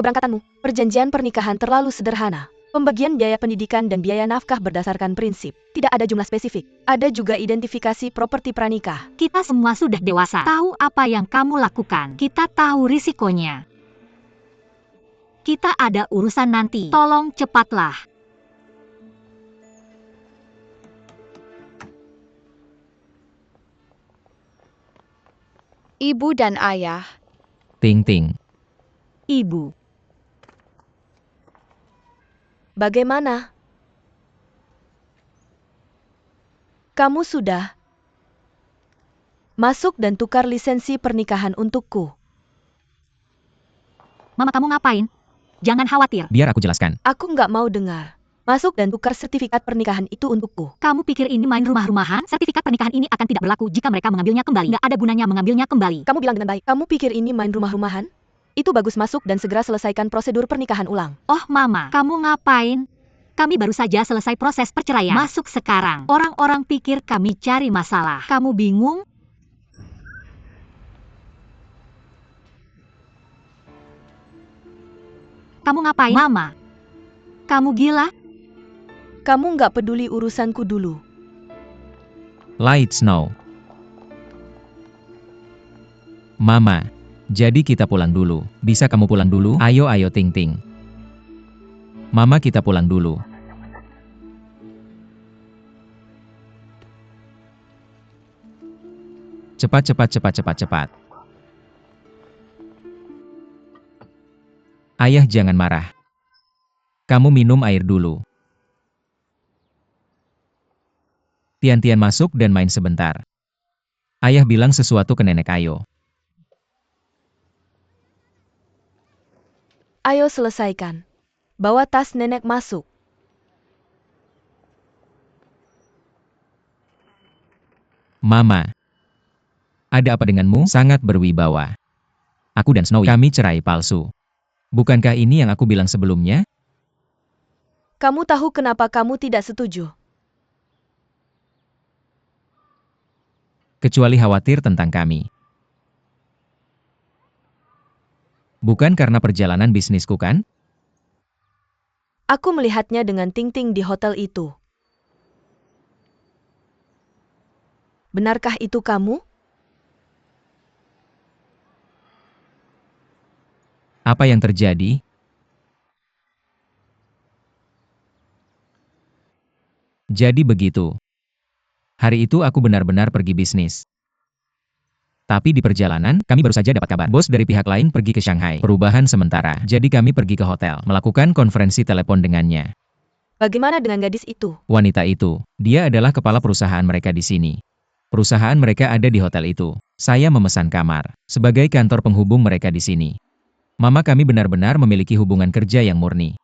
Keberangkatanmu, perjanjian pernikahan terlalu sederhana. Pembagian biaya pendidikan dan biaya nafkah berdasarkan prinsip. Tidak ada jumlah spesifik. Ada juga identifikasi properti pranikah. Kita semua sudah dewasa. Tahu apa yang kamu lakukan. Kita tahu risikonya. Kita ada urusan nanti. Tolong cepatlah. Ibu dan ayah. Ting Ting. Ibu. Bagaimana? Kamu sudah masuk dan tukar lisensi pernikahan untukku. Mama, kamu ngapain? Jangan khawatir. Biar aku jelaskan. Aku nggak mau dengar. Masuk dan tukar sertifikat pernikahan itu untukku. Kamu pikir ini main rumah-rumahan? Sertifikat pernikahan ini akan tidak berlaku jika mereka mengambilnya kembali. Nggak ada gunanya mengambilnya kembali. Kamu bilang dengan baik. Kamu pikir ini main rumah-rumahan? Itu bagus, masuk dan segera selesaikan prosedur pernikahan ulang. Oh Mama, kamu ngapain? Kami baru saja selesai proses perceraian. Masuk sekarang. Orang-orang pikir kami cari masalah. Kamu bingung? Kamu ngapain? Mama, kamu gila? Kamu nggak peduli urusanku dulu. Lights now. Mama, jadi kita pulang dulu. Bisa kamu pulang dulu? Ayo Ting Ting. Mama, kita pulang dulu. Cepat. Ayah, jangan marah. Kamu minum air dulu. Tian-Tian masuk dan main sebentar. Ayah bilang sesuatu ke nenek Ayo. Ayo selesaikan. Bawa tas nenek masuk. Mama. Ada apa denganmu? Sangat berwibawa. Aku dan Snowy, kami cerai palsu. Bukankah ini yang aku bilang sebelumnya? Kamu tahu kenapa kamu tidak setuju? Kecuali khawatir tentang kami. Bukan karena perjalanan bisnisku kan? Aku melihatnya dengan Ting Ting di hotel itu. Benarkah itu kamu? Apa yang terjadi? Jadi begitu. Hari itu aku benar-benar pergi bisnis. Tapi di perjalanan, kami baru saja dapat kabar. Bos dari pihak lain pergi ke Shanghai. Perubahan sementara. Jadi kami pergi ke hotel, melakukan konferensi telepon dengannya. Bagaimana dengan gadis itu? Wanita itu, dia adalah kepala perusahaan mereka di sini. Perusahaan mereka ada di hotel itu. Saya memesan kamar, sebagai kantor penghubung mereka di sini. Mama, kami benar-benar memiliki hubungan kerja yang murni.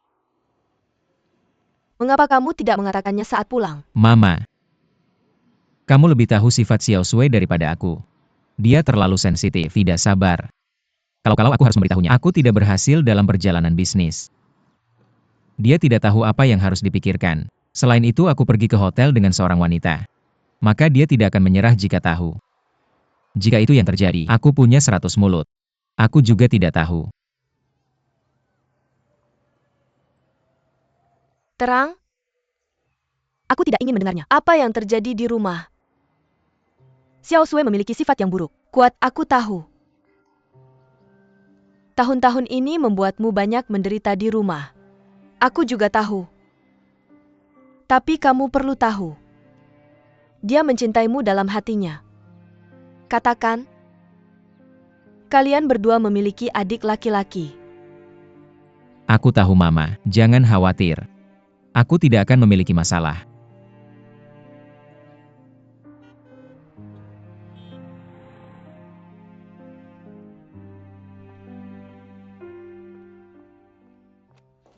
Mengapa kamu tidak mengatakannya saat pulang? Mama, kamu lebih tahu sifat Xiao Sui daripada aku. Dia terlalu sensitif, tidak sabar. Kalau aku harus memberitahunya, aku tidak berhasil dalam perjalanan bisnis. Dia tidak tahu apa yang harus dipikirkan. Selain itu, aku pergi ke hotel dengan seorang wanita. Maka dia tidak akan menyerah jika tahu. Jika itu yang terjadi, aku punya 100 mulut. Aku juga tidak tahu. Terang? Aku tidak ingin mendengarnya. Apa yang terjadi di rumah? Xiao Sui memiliki sifat yang buruk. Kuat, aku tahu. Tahun-tahun ini membuatmu banyak menderita di rumah. Aku juga tahu. Tapi kamu perlu tahu. Dia mencintaimu dalam hatinya. Katakan, kalian berdua memiliki adik laki-laki. Aku tahu, Mama. Jangan khawatir. Aku tidak akan memiliki masalah.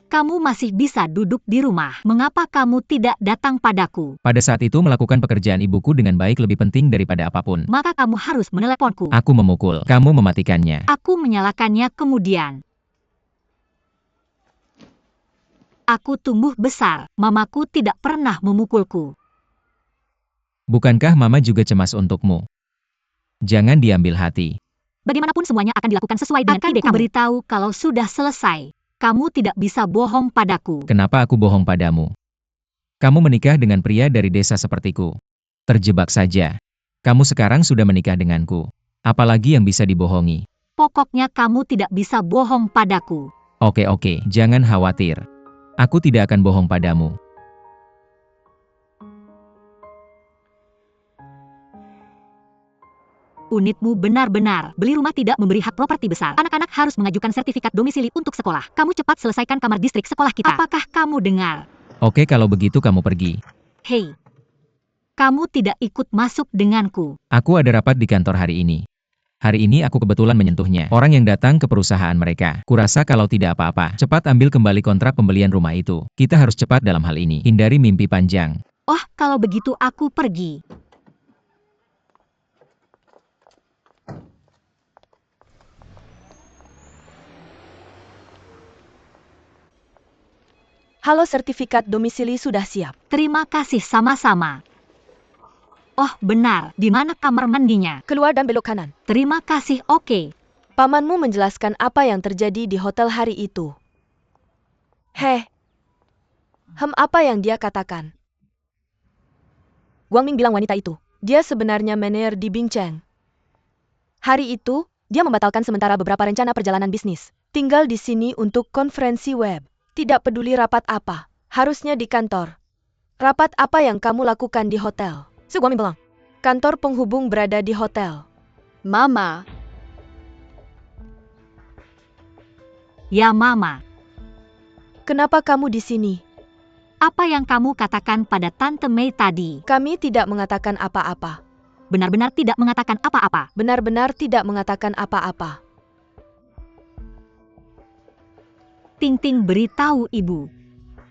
Kamu masih bisa duduk di rumah. Mengapa kamu tidak datang padaku? Pada saat itu melakukan pekerjaan ibuku dengan baik lebih penting daripada apapun. Maka kamu harus meneleponku. Aku memukul, kamu mematikannya. Aku menyalakannya kemudian. Aku tumbuh besar, mamaku tidak pernah memukulku. Bukankah Mama juga cemas untukmu? Jangan diambil hati. Bagaimanapun semuanya akan dilakukan sesuai dengan ide kamu. Beritahu kalau sudah selesai. Kamu tidak bisa bohong padaku. Kenapa aku bohong padamu? Kamu menikah dengan pria dari desa sepertiku. Terjebak saja. Kamu sekarang sudah menikah denganku. Apalagi yang bisa dibohongi? Pokoknya kamu tidak bisa bohong padaku. Oke, jangan khawatir. Aku tidak akan bohong padamu. Unitmu benar-benar. Beli rumah tidak memberi hak properti besar. Anak-anak harus mengajukan sertifikat domisili untuk sekolah. Kamu cepat selesaikan kamar distrik sekolah kita. Apakah kamu dengar? Oke, kalau begitu kamu pergi. Hei, kamu tidak ikut masuk denganku. Aku ada rapat di kantor hari ini. Hari ini aku kebetulan menyentuhnya. Orang yang datang ke perusahaan mereka. Kurasa kalau tidak apa-apa, cepat ambil kembali kontrak pembelian rumah itu. Kita harus cepat dalam hal ini. Hindari mimpi panjang. Oh, kalau begitu aku pergi. Halo, sertifikat domisili sudah siap. Terima kasih sama-sama. Oh, benar. Di mana kamar mandinya? Keluar dan belok kanan. Terima kasih, oke. Pamanmu menjelaskan apa yang terjadi di hotel hari itu. Apa yang dia katakan? Guangming bilang wanita itu. Dia sebenarnya manajer di Bingcheng. Hari itu, dia membatalkan sementara beberapa rencana perjalanan bisnis. Tinggal di sini untuk konferensi web. Tidak peduli rapat apa. Harusnya di kantor. Rapat apa yang kamu lakukan di hotel? Guangming bilang. Kantor penghubung berada di hotel. Mama, Ya, Mama. Kenapa kamu di sini? Apa yang kamu katakan pada Tante Mei tadi? Kami tidak mengatakan apa-apa. Benar-benar tidak mengatakan apa-apa. Benar-benar tidak mengatakan apa-apa. Ting-ting, beritahu ibu.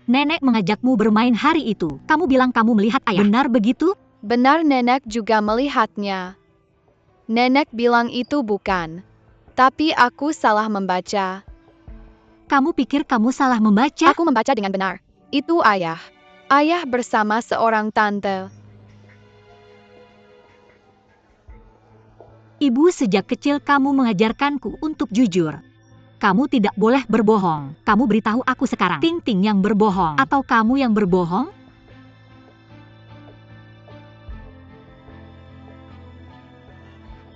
Nenek mengajakmu bermain hari itu. Kamu bilang kamu melihat ayah. Benar begitu? benar nenek juga melihatnya. Nenek bilang itu bukan. Tapi aku salah membaca. Kamu pikir kamu salah membaca? Aku membaca dengan benar. Itu ayah. Ayah bersama seorang tante. Ibu, sejak kecil kamu mengajarkanku untuk jujur. Kamu tidak boleh berbohong. Kamu beritahu aku sekarang. Ting-ting yang berbohong atau kamu yang berbohong?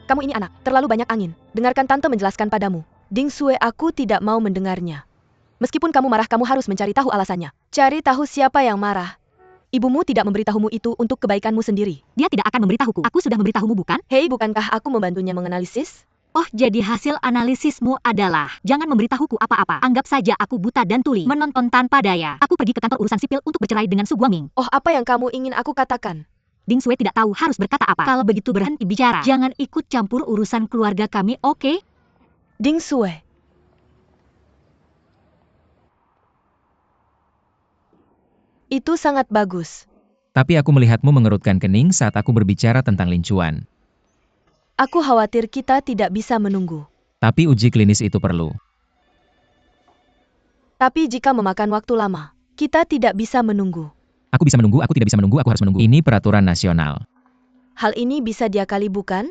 Kamu ini anak, terlalu banyak angin. Dengarkan tante menjelaskan padamu. Ding Sue, aku tidak mau mendengarnya. Meskipun kamu marah, kamu harus mencari tahu alasannya. Cari tahu siapa yang marah. Ibumu tidak memberitahumu itu untuk kebaikanmu sendiri. Dia tidak akan memberitahuku. Aku sudah memberitahumu, bukan? Hei, bukankah aku membantunya menganalisis? Oh, jadi hasil analisismu adalah jangan memberitahuku apa-apa. Anggap saja aku buta dan tuli, menonton tanpa daya. Aku pergi ke kantor urusan sipil untuk bercerai dengan Su Guangming. Oh, apa yang kamu ingin aku katakan? Ding Sue tidak tahu harus berkata apa. Kalau begitu berhenti bicara. Jangan ikut campur urusan keluarga kami, oke? Ding Sue, Itu sangat bagus. Tapi aku melihatmu mengerutkan kening saat aku berbicara tentang lincuan. Aku khawatir kita tidak bisa menunggu. Tapi uji klinis itu perlu. Tapi jika memakan waktu lama, kita tidak bisa menunggu. Aku bisa menunggu, aku tidak bisa menunggu, aku harus menunggu. Ini peraturan nasional. Hal ini bisa diakali bukan?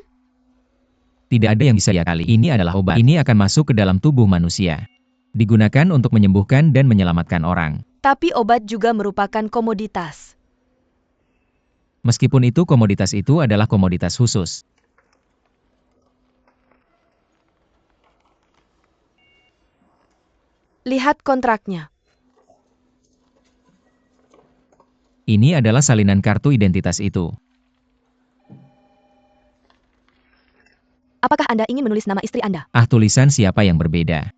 Tidak ada yang bisa diakali. Ini adalah obat. Ini akan masuk ke dalam tubuh manusia. Digunakan untuk menyembuhkan dan menyelamatkan orang. Tapi obat juga merupakan komoditas. Meskipun itu komoditas itu adalah komoditas khusus. Lihat kontraknya. Ini adalah salinan kartu identitas itu. Apakah Anda ingin menulis nama istri Anda? Tulisan siapa yang berbeda.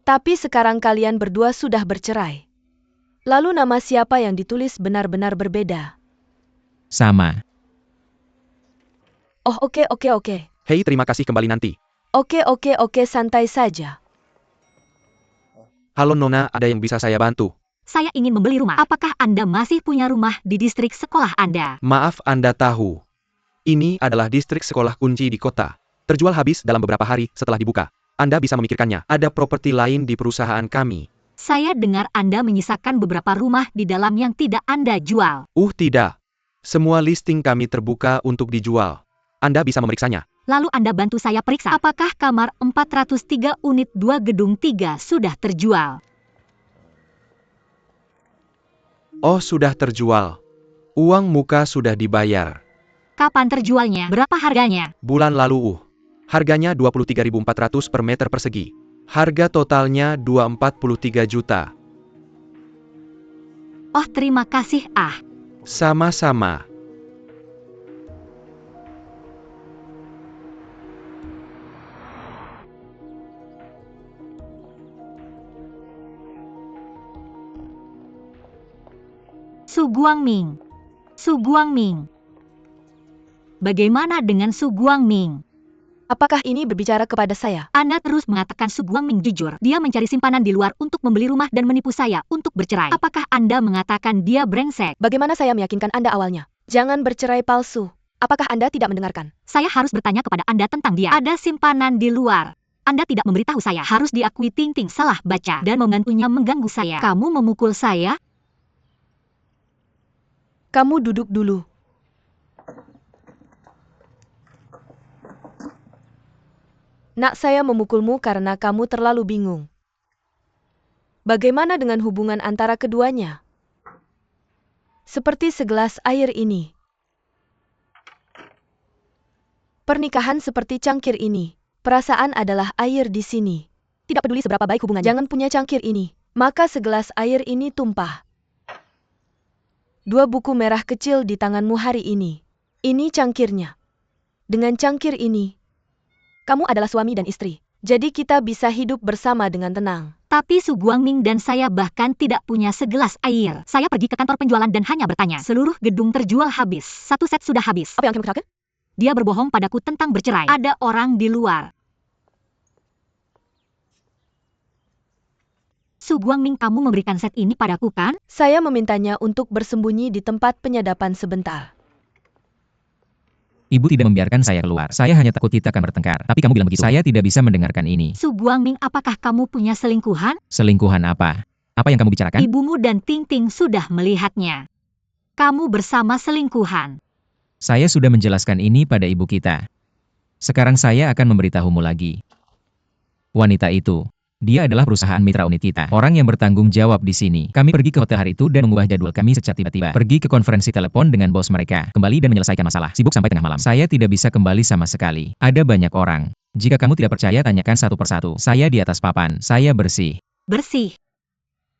Tapi sekarang kalian berdua sudah bercerai. Lalu nama siapa yang ditulis benar-benar berbeda? Sama. Oh oke. Hei, terima kasih, kembali nanti. Oke, santai saja. Halo Nona, ada yang bisa saya bantu? Saya ingin membeli rumah. Apakah Anda masih punya rumah di distrik sekolah Anda? Maaf, Anda tahu. Ini adalah distrik sekolah kunci di kota. Terjual habis dalam beberapa hari setelah dibuka. Anda bisa memikirkannya. Ada properti lain di perusahaan kami. Saya dengar Anda menyisakan beberapa rumah di dalam yang tidak Anda jual. Tidak. Semua listing kami terbuka untuk dijual. Anda bisa memeriksanya. Lalu Anda bantu saya periksa. Apakah kamar 403 unit 2 gedung 3 sudah terjual? Oh, sudah terjual. Uang muka sudah dibayar. Kapan terjualnya? Berapa harganya? Bulan lalu. Harganya 23.400 per meter persegi. Harga totalnya 243 juta. Oh, terima kasih. Sama-sama. Su Guangming. Bagaimana dengan Su Guangming? Apakah ini berbicara kepada saya? Anda terus mengatakan Su Guangming jujur. Dia mencari simpanan di luar untuk membeli rumah dan menipu saya untuk bercerai. Apakah Anda mengatakan dia brengsek? Bagaimana saya meyakinkan Anda awalnya? Jangan bercerai palsu. Apakah Anda tidak mendengarkan? Saya harus bertanya kepada Anda tentang dia. Ada simpanan di luar. Anda tidak memberitahu saya. Harus diakui Ting Ting salah baca dan membantunya mengganggu saya. Kamu memukul saya? Kamu duduk dulu. Nak, saya memukulmu karena kamu terlalu bingung. Bagaimana dengan hubungan antara keduanya? Seperti segelas air ini. Pernikahan seperti cangkir ini. Perasaan adalah air di sini. Tidak peduli seberapa baik hubungannya. Jangan punya cangkir ini. Maka segelas air ini tumpah. 2 buku merah kecil di tanganmu hari ini. Ini cangkirnya. Dengan cangkir ini, kamu adalah suami dan istri. Jadi kita bisa hidup bersama dengan tenang. Tapi Su Guangming dan saya bahkan tidak punya segelas air. Saya pergi ke kantor penjualan dan hanya bertanya. Seluruh gedung terjual habis. 1 set sudah habis. Apa yang kamu katakan? Dia berbohong padaku tentang bercerai. Ada orang di luar. Su Guangming, kamu memberikan set ini padaku kan? Saya memintanya untuk bersembunyi di tempat penyadapan sebentar. Ibu tidak membiarkan saya keluar. Saya hanya takut kita akan bertengkar. Tapi kamu bilang begitu. Saya tidak bisa mendengarkan ini. Su Guangming, apakah kamu punya selingkuhan? Selingkuhan apa? Apa yang kamu bicarakan? Ibumu dan Ting Ting sudah melihatnya. Kamu bersama selingkuhan. Saya sudah menjelaskan ini pada ibu kita. Sekarang saya akan memberitahumu lagi. Wanita itu. Dia adalah perusahaan mitra unit kita. Orang yang bertanggung jawab di sini. Kami pergi ke hotel hari itu dan mengubah jadwal kami secara tiba-tiba. Pergi ke konferensi telepon dengan bos mereka. Kembali dan menyelesaikan masalah. Sibuk sampai tengah malam. Saya tidak bisa kembali sama sekali. Ada banyak orang. Jika kamu tidak percaya, tanyakan satu persatu. Saya di atas papan. Saya bersih. Bersih.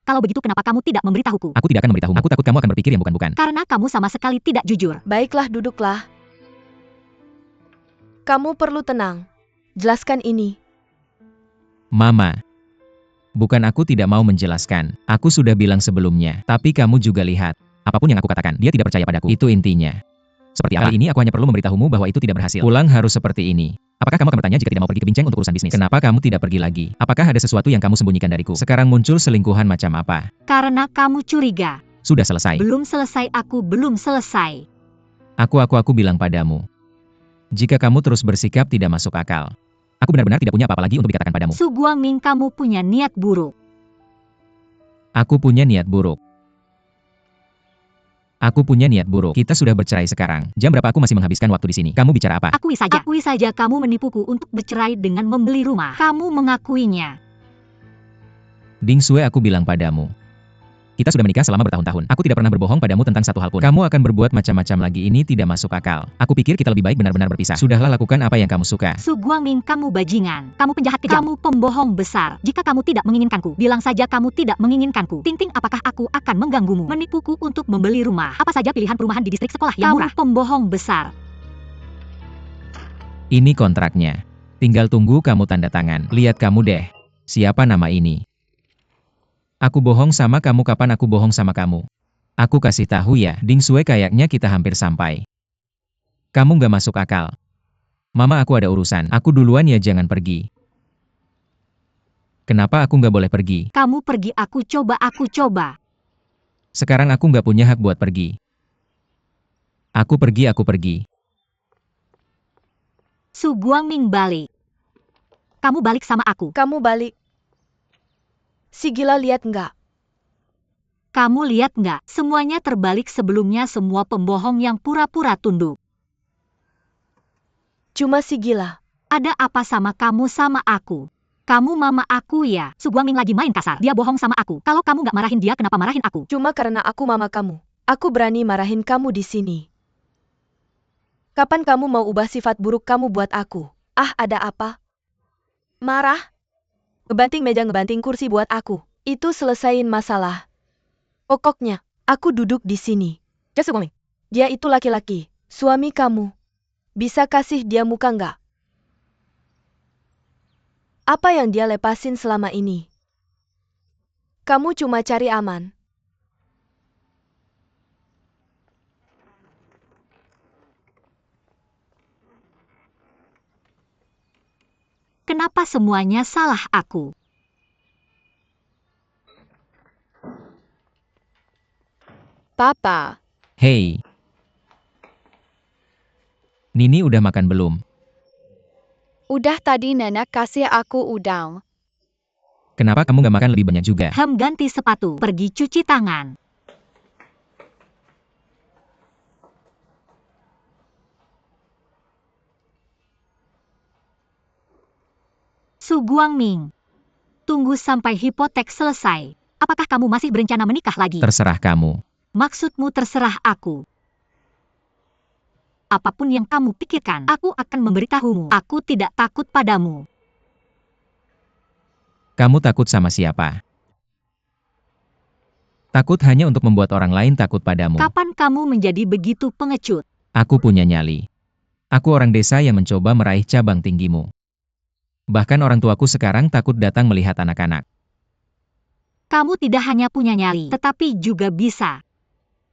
Kalau begitu kenapa kamu tidak memberitahuku? Aku tidak akan memberitahumu. Aku takut kamu akan berpikir yang bukan-bukan. Karena kamu sama sekali tidak jujur. Baiklah, duduklah. Kamu perlu tenang. Jelaskan ini. Mama. Bukan aku tidak mau menjelaskan. Aku sudah bilang sebelumnya. Tapi kamu juga lihat. Apapun yang aku katakan, dia tidak percaya padaku. Itu intinya. Seperti apa? Kali ini aku hanya perlu memberitahumu bahwa itu tidak berhasil. Pulang harus seperti ini. Apakah kamu akan bertanya jika tidak mau pergi ke Bincang untuk urusan bisnis? Kenapa kamu tidak pergi lagi? Apakah ada sesuatu yang kamu sembunyikan dariku? Sekarang muncul selingkuhan macam apa? Karena kamu curiga. Sudah selesai. Belum selesai, aku belum selesai. Aku bilang padamu. Jika kamu terus bersikap tidak masuk akal, aku benar-benar tidak punya apa-apa lagi untuk dikatakan padamu. Su Guangming, kamu punya niat buruk. Aku punya niat buruk. Aku punya niat buruk. Kita sudah bercerai sekarang. Jam berapa aku masih menghabiskan waktu di sini? Kamu bicara apa? Akui saja kamu menipuku untuk bercerai dengan membeli rumah. Kamu mengakuinya. Ding Sue, aku bilang padamu. Kita sudah menikah selama bertahun-tahun. Aku tidak pernah berbohong padamu tentang satu hal pun. Kamu akan berbuat macam-macam lagi, ini tidak masuk akal. Aku pikir kita lebih baik benar-benar berpisah. Sudahlah, lakukan apa yang kamu suka. Su Guangming, kamu bajingan. Kamu penjahat kejam. Kamu pembohong besar. Jika kamu tidak menginginkanku, bilang saja kamu tidak menginginkanku. Ting-ting, apakah aku akan mengganggumu? Menipuku untuk membeli rumah. Apa saja pilihan perumahan di distrik sekolah yang murah. Pembohong besar. Ini kontraknya. Tinggal tunggu kamu tanda tangan. Lihat kamu deh. Siapa nama ini? Aku bohong sama kamu kapan aku bohong sama kamu? Aku kasih tahu ya, Ding Sue, kayaknya kita hampir sampai. Kamu nggak masuk akal. Mama, aku ada urusan. Aku duluan ya, jangan pergi. Kenapa aku nggak boleh pergi? Kamu pergi, aku coba. Sekarang aku nggak punya hak buat pergi. Aku pergi. Su Guangming, balik. Kamu balik sama aku. Kamu balik. Si gila, lihat nggak? Kamu lihat nggak? Semuanya terbalik sebelumnya, semua pembohong yang pura-pura tunduk. Cuma si gila. Ada apa sama kamu sama aku? Kamu mama aku ya? Su Guangming lagi main kasar. Dia bohong sama aku. Kalau kamu nggak marahin dia, kenapa marahin aku? Cuma karena aku mama kamu. Aku berani marahin kamu di sini. Kapan kamu mau ubah sifat buruk kamu buat aku? Ah, ada apa? Marah? Ngebanting meja, ngebanting kursi buat aku. Itu selesain masalah. Pokoknya, aku duduk di sini. Dia itu laki-laki, suami kamu. Bisa kasih dia muka nggak? Apa yang dia lepasin selama ini? Kamu cuma cari aman. Kenapa semuanya salah aku? Papa, Hei. Nini udah makan belum? udah tadi nenek kasih aku udang. Kenapa kamu nggak makan lebih banyak juga? Ganti sepatu, pergi cuci tangan. Su Guangming, tunggu sampai hipotek selesai. Apakah kamu masih berencana menikah lagi? Terserah kamu. Maksudmu terserah aku. Apapun yang kamu pikirkan, aku akan memberitahumu. Aku tidak takut padamu. Kamu takut sama siapa? Takut hanya untuk membuat orang lain takut padamu. Kapan kamu menjadi begitu pengecut? Aku punya nyali. Aku orang desa yang mencoba meraih cabang tinggimu. Bahkan orang tuaku sekarang takut datang melihat anak-anak. Kamu tidak hanya punya nyali, tetapi juga bisa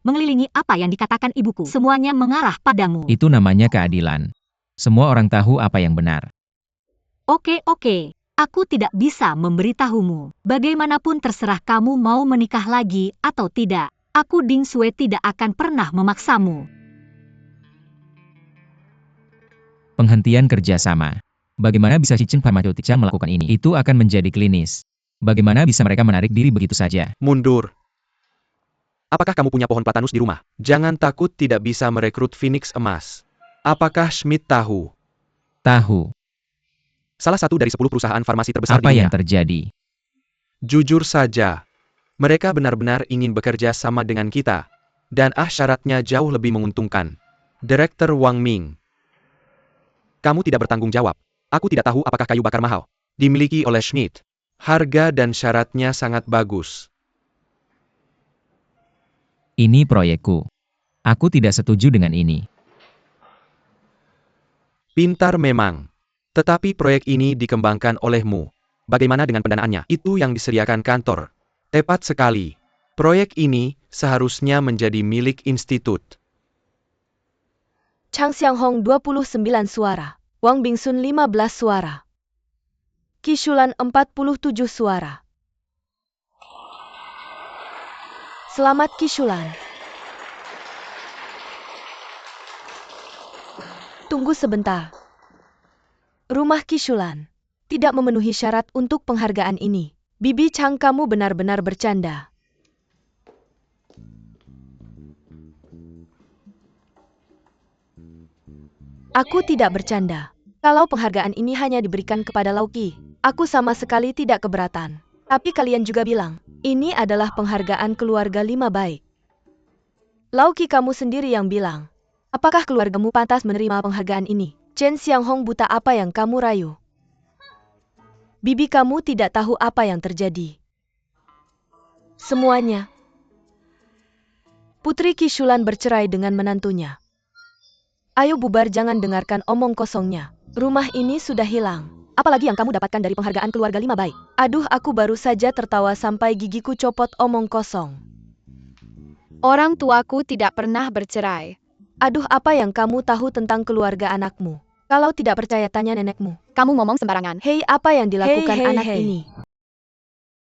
mengelilingi apa yang dikatakan ibuku. Semuanya mengarah padamu. Itu namanya keadilan. Semua orang tahu apa yang benar. Oke. Aku tidak bisa memberitahumu. Bagaimanapun terserah kamu mau menikah lagi atau tidak. Aku Ding Sue tidak akan pernah memaksamu. Penghentian kerjasama. Bagaimana bisa Shichin Pharmaceutica melakukan ini? Itu akan menjadi klinis. Bagaimana bisa mereka menarik diri begitu saja? Mundur. Apakah kamu punya pohon platanus di rumah? Jangan takut tidak bisa merekrut Phoenix Emas. Apakah Schmidt tahu? Tahu. Salah satu dari 10 perusahaan farmasi terbesar Apa di yang dunia. terjadi? Jujur saja, mereka benar-benar ingin bekerja sama dengan kita. Dan syaratnya jauh lebih menguntungkan. Direktur Wang Ming. Kamu tidak bertanggung jawab. Aku tidak tahu apakah kayu bakar mahal dimiliki oleh Schmidt. Harga dan syaratnya sangat bagus. Ini proyekku. Aku tidak setuju dengan ini. Pintar memang. Tetapi proyek ini dikembangkan olehmu. Bagaimana dengan pendanaannya? Itu yang disediakan kantor. Tepat sekali. Proyek ini seharusnya menjadi milik institut. Chang Xianghong 29 suara. Wang Bingsun 15 suara. Qishulan 47 suara. Selamat Qishulan. Tunggu sebentar. Rumah Qishulan tidak memenuhi syarat untuk penghargaan ini. Bibi Chang, kamu benar-benar bercanda. Aku tidak bercanda. Kalau penghargaan ini hanya diberikan kepada Lauki, aku sama sekali tidak keberatan. Tapi kalian juga bilang, ini adalah penghargaan keluarga 5 baik. Lauki, kamu sendiri yang bilang. Apakah keluargamu pantas menerima penghargaan ini? Chen Xianghong, buta apa yang kamu rayu? Bibi kamu tidak tahu apa yang terjadi. Semuanya. Putri Qishulan bercerai dengan menantunya. Ayo bubar, jangan dengarkan omong kosongnya. Rumah ini sudah hilang. Apalagi yang kamu dapatkan dari penghargaan keluarga 5 baik. Aduh, aku baru saja tertawa sampai gigiku copot. Omong kosong. Orang tuaku tidak pernah bercerai. Aduh, apa yang kamu tahu tentang keluarga anakmu? Kalau tidak percaya, tanya nenekmu. Kamu ngomong sembarangan. Hei, apa yang dilakukan anak ini?